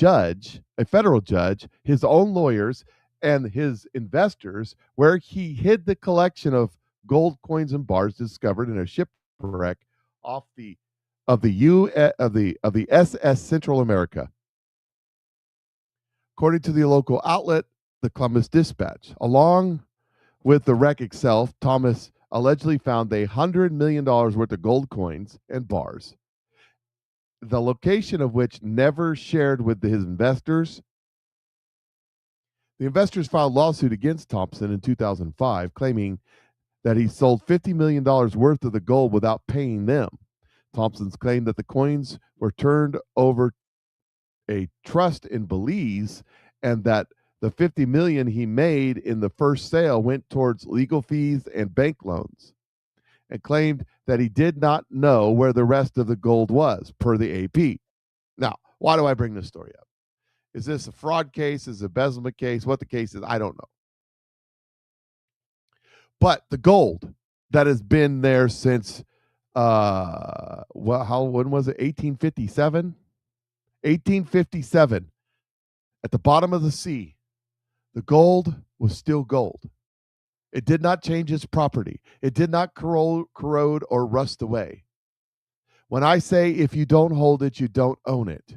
federal judge, his own lawyers, and his investors where he hid the collection of gold coins and bars discovered in a shipwreck off the SS Central America. According to the local outlet, the Columbus Dispatch, along with the wreck itself, Thomas allegedly found $100 million worth of gold coins and bars, the location of which never shared with his investors. The investors filed a lawsuit against Thompson in 2005, claiming that he sold $50 million worth of the gold without paying them. Thompson's claimed that the coins were turned over a trust in Belize and that the $50 million he made in the first sale went towards legal fees and bank loans, and claimed that he did not know where the rest of the gold was, per the AP. Now, why do I bring this story up? Is this a fraud case? Is it a embezzlement case? What the case is, I don't know. But the gold that has been there since, when was it? 1857? 1857. At the bottom of the sea, the gold was still gold. It did not change its property. It did not corrode or rust away. When I say if you don't hold it, you don't own it,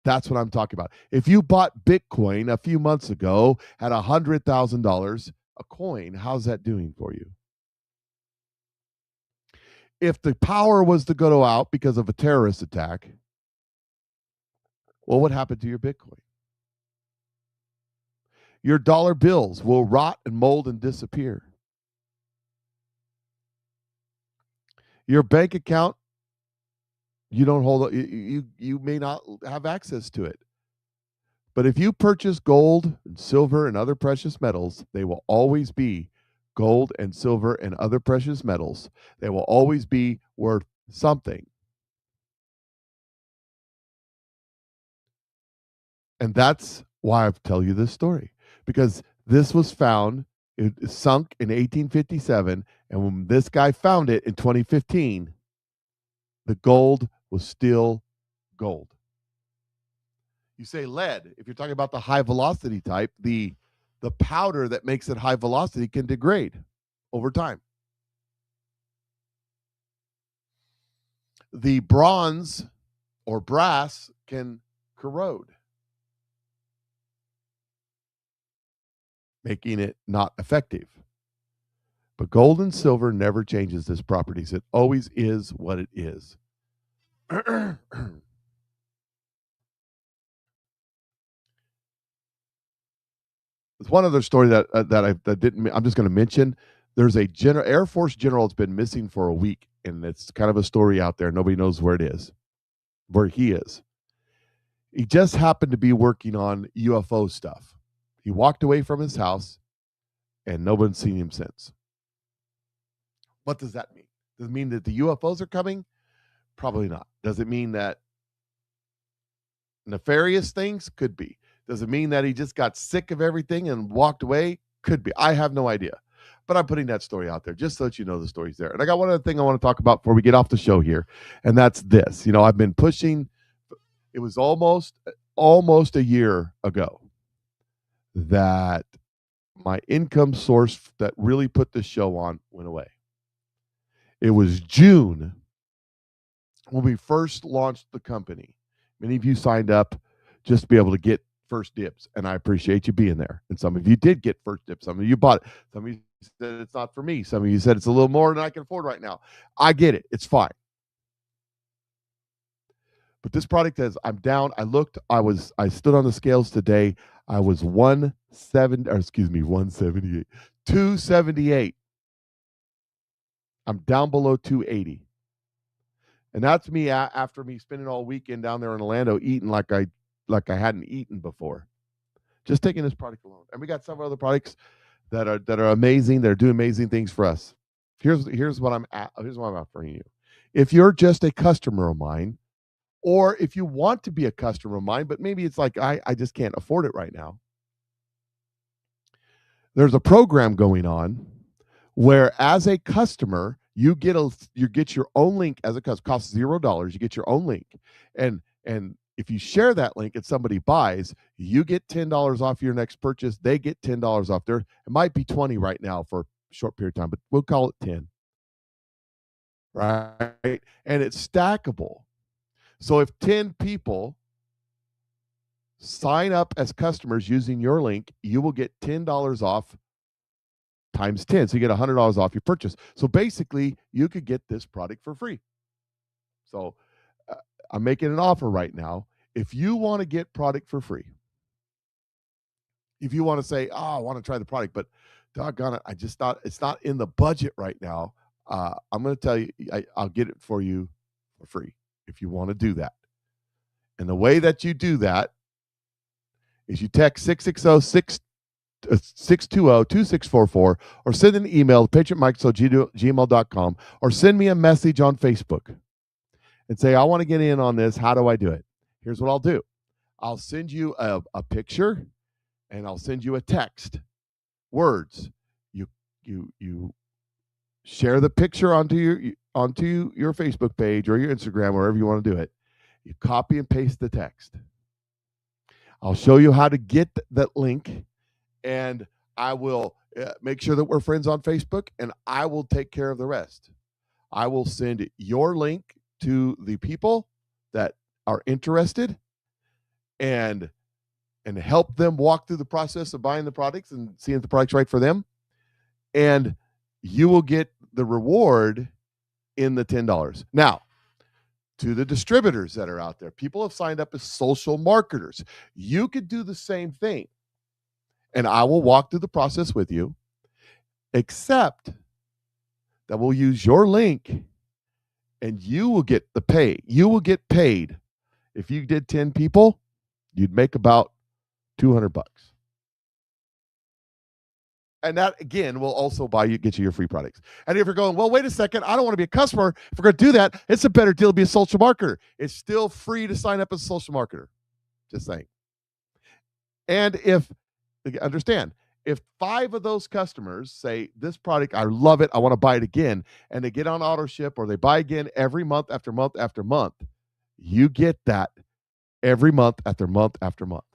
that's what I'm talking about. If you bought Bitcoin a few months ago at $100,000 a coin, how's that doing for you? If the power was to go out because of a terrorist attack, what would happen to your Bitcoin? Your dollar bills will rot and mold and disappear. Your bank account, you don't hold it, you may not have access to it. But if you purchase gold and silver and other precious metals, they will always be gold and silver and other precious metals. They will always be worth something. And that's why I tell you this story, because this was found, it sunk in 1857, and when this guy found it in 2015, the gold was still gold. You say lead, if you're talking about the high velocity type, the powder that makes it high velocity can degrade over time. The bronze or brass can corrode, making it not effective. But gold and silver never changes its properties. It always is what it is. There's one other story that I'm just going to mention. There's a Air Force general that's been missing for a week, and it's kind of a story out there. Nobody knows where he is. He just happened to be working on UFO stuff. He walked away from his house, and nobody's seen him since. What does that mean? Does it mean that the UFOs are coming? Probably not. Does it mean that nefarious things? Could be. Does it mean that he just got sick of everything and walked away? Could be. I have no idea. But I'm putting that story out there just so that you know the story's there. And I got one other thing I want to talk about before we get off the show here, and that's this. I've been pushing. It was almost a year ago that my income source that really put this show on went away. It was June when we first launched the company. Many of you signed up just to be able to get first dibs, and I appreciate you being there. And some of you did get first dibs. Some of you bought it. Some of you said it's not for me. Some of you said it's a little more than I can afford right now. I get it. It's fine. But this product I'm down. I stood on the scales today. I was 278. I'm down below 280. And that's me after me spending all weekend down there in Orlando eating like I hadn't eaten before. Just taking this product alone. And we got several other products that are amazing. They're doing amazing things for us. Here's what I'm offering you. If you're just a customer of mine, or if you want to be a customer of mine, but maybe it's like I just can't afford it right now. There's a program going on where, as a customer, you get your own link as a customer. It costs $0. You get your own link, and if you share that link and somebody buys, you get $10 off your next purchase. They get $10 off there. It might be 20 right now for a short period of time, but we'll call it 10. Right? And it's stackable. So if 10 people sign up as customers using your link, you will get $10 off times 10. So you get $100 off your purchase. So basically, you could get this product for free. So I'm making an offer right now. If you want to get product for free, If you want to say, oh, I want to try the product, but doggone it, it's not in the budget right now. I'm going to tell you, I'll get it for you for free if you want to do that. And the way that you do that is you text 620-2644 or send an email to patriotmike@gmail.com or send me a message on Facebook and say, I want to get in on this. How do I do it? Here's what I'll do. I'll send you a picture and I'll send you a text. Words. You share the picture onto your Facebook page or your Instagram, wherever you want to do it. You copy and paste the text. I'll show you how to get that link, and I will make sure that we're friends on Facebook, and I will take care of the rest. I will send your link to the people that are interested and help them walk through the process of buying the products and seeing if the product's right for them. And you will get the reward in the $10. Now, to the distributors that are out there, people have signed up as social marketers. You could do the same thing. And I will walk through the process with you, except that we'll use your link and you will get the pay. You will get paid. If you did 10 people, you'd make about $200. And that, again, will also get you your free products. And if you're going, well, wait a second, I don't want to be a customer. If we're going to do that, it's a better deal to be a social marketer. It's still free to sign up as a social marketer. Just saying. And understand, if 5 of those customers say, this product, I love it, I want to buy it again, and they get on auto ship or they buy again every month after month after month, you get that every month after month after month.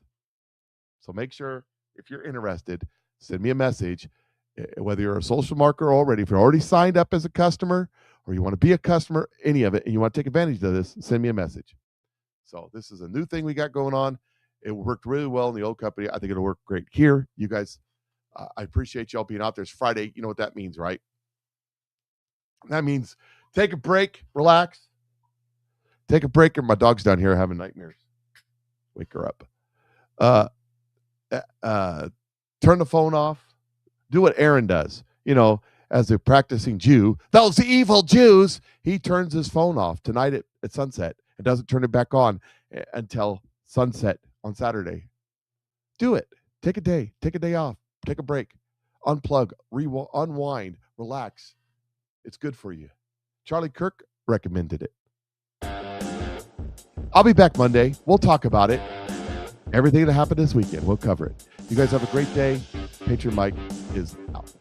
So make sure, if you're interested, send me a message, whether you're a social marketer already, if you're already signed up as a customer or you want to be a customer, any of it, and you want to take advantage of this, send me a message. So this is a new thing we got going on. It worked really well in the old company. I think it'll work great here. You guys, I appreciate y'all being out there. It's Friday. You know what that means, right? That means take a break, relax. Take a break, and my dog's down here having nightmares. Wake her up. Turn the phone off. Do what Aaron does. You know, as a practicing Jew, those evil Jews, he turns his phone off tonight at sunset and doesn't turn it back on until sunset on Saturday. Do it. Take a day. Take a day off. Take a break. Unplug. Unwind. Relax. It's good for you. Charlie Kirk recommended it. I'll be back Monday. We'll talk about it. Everything that happened this weekend, we'll cover it. You guys have a great day. Patriot Mike is out.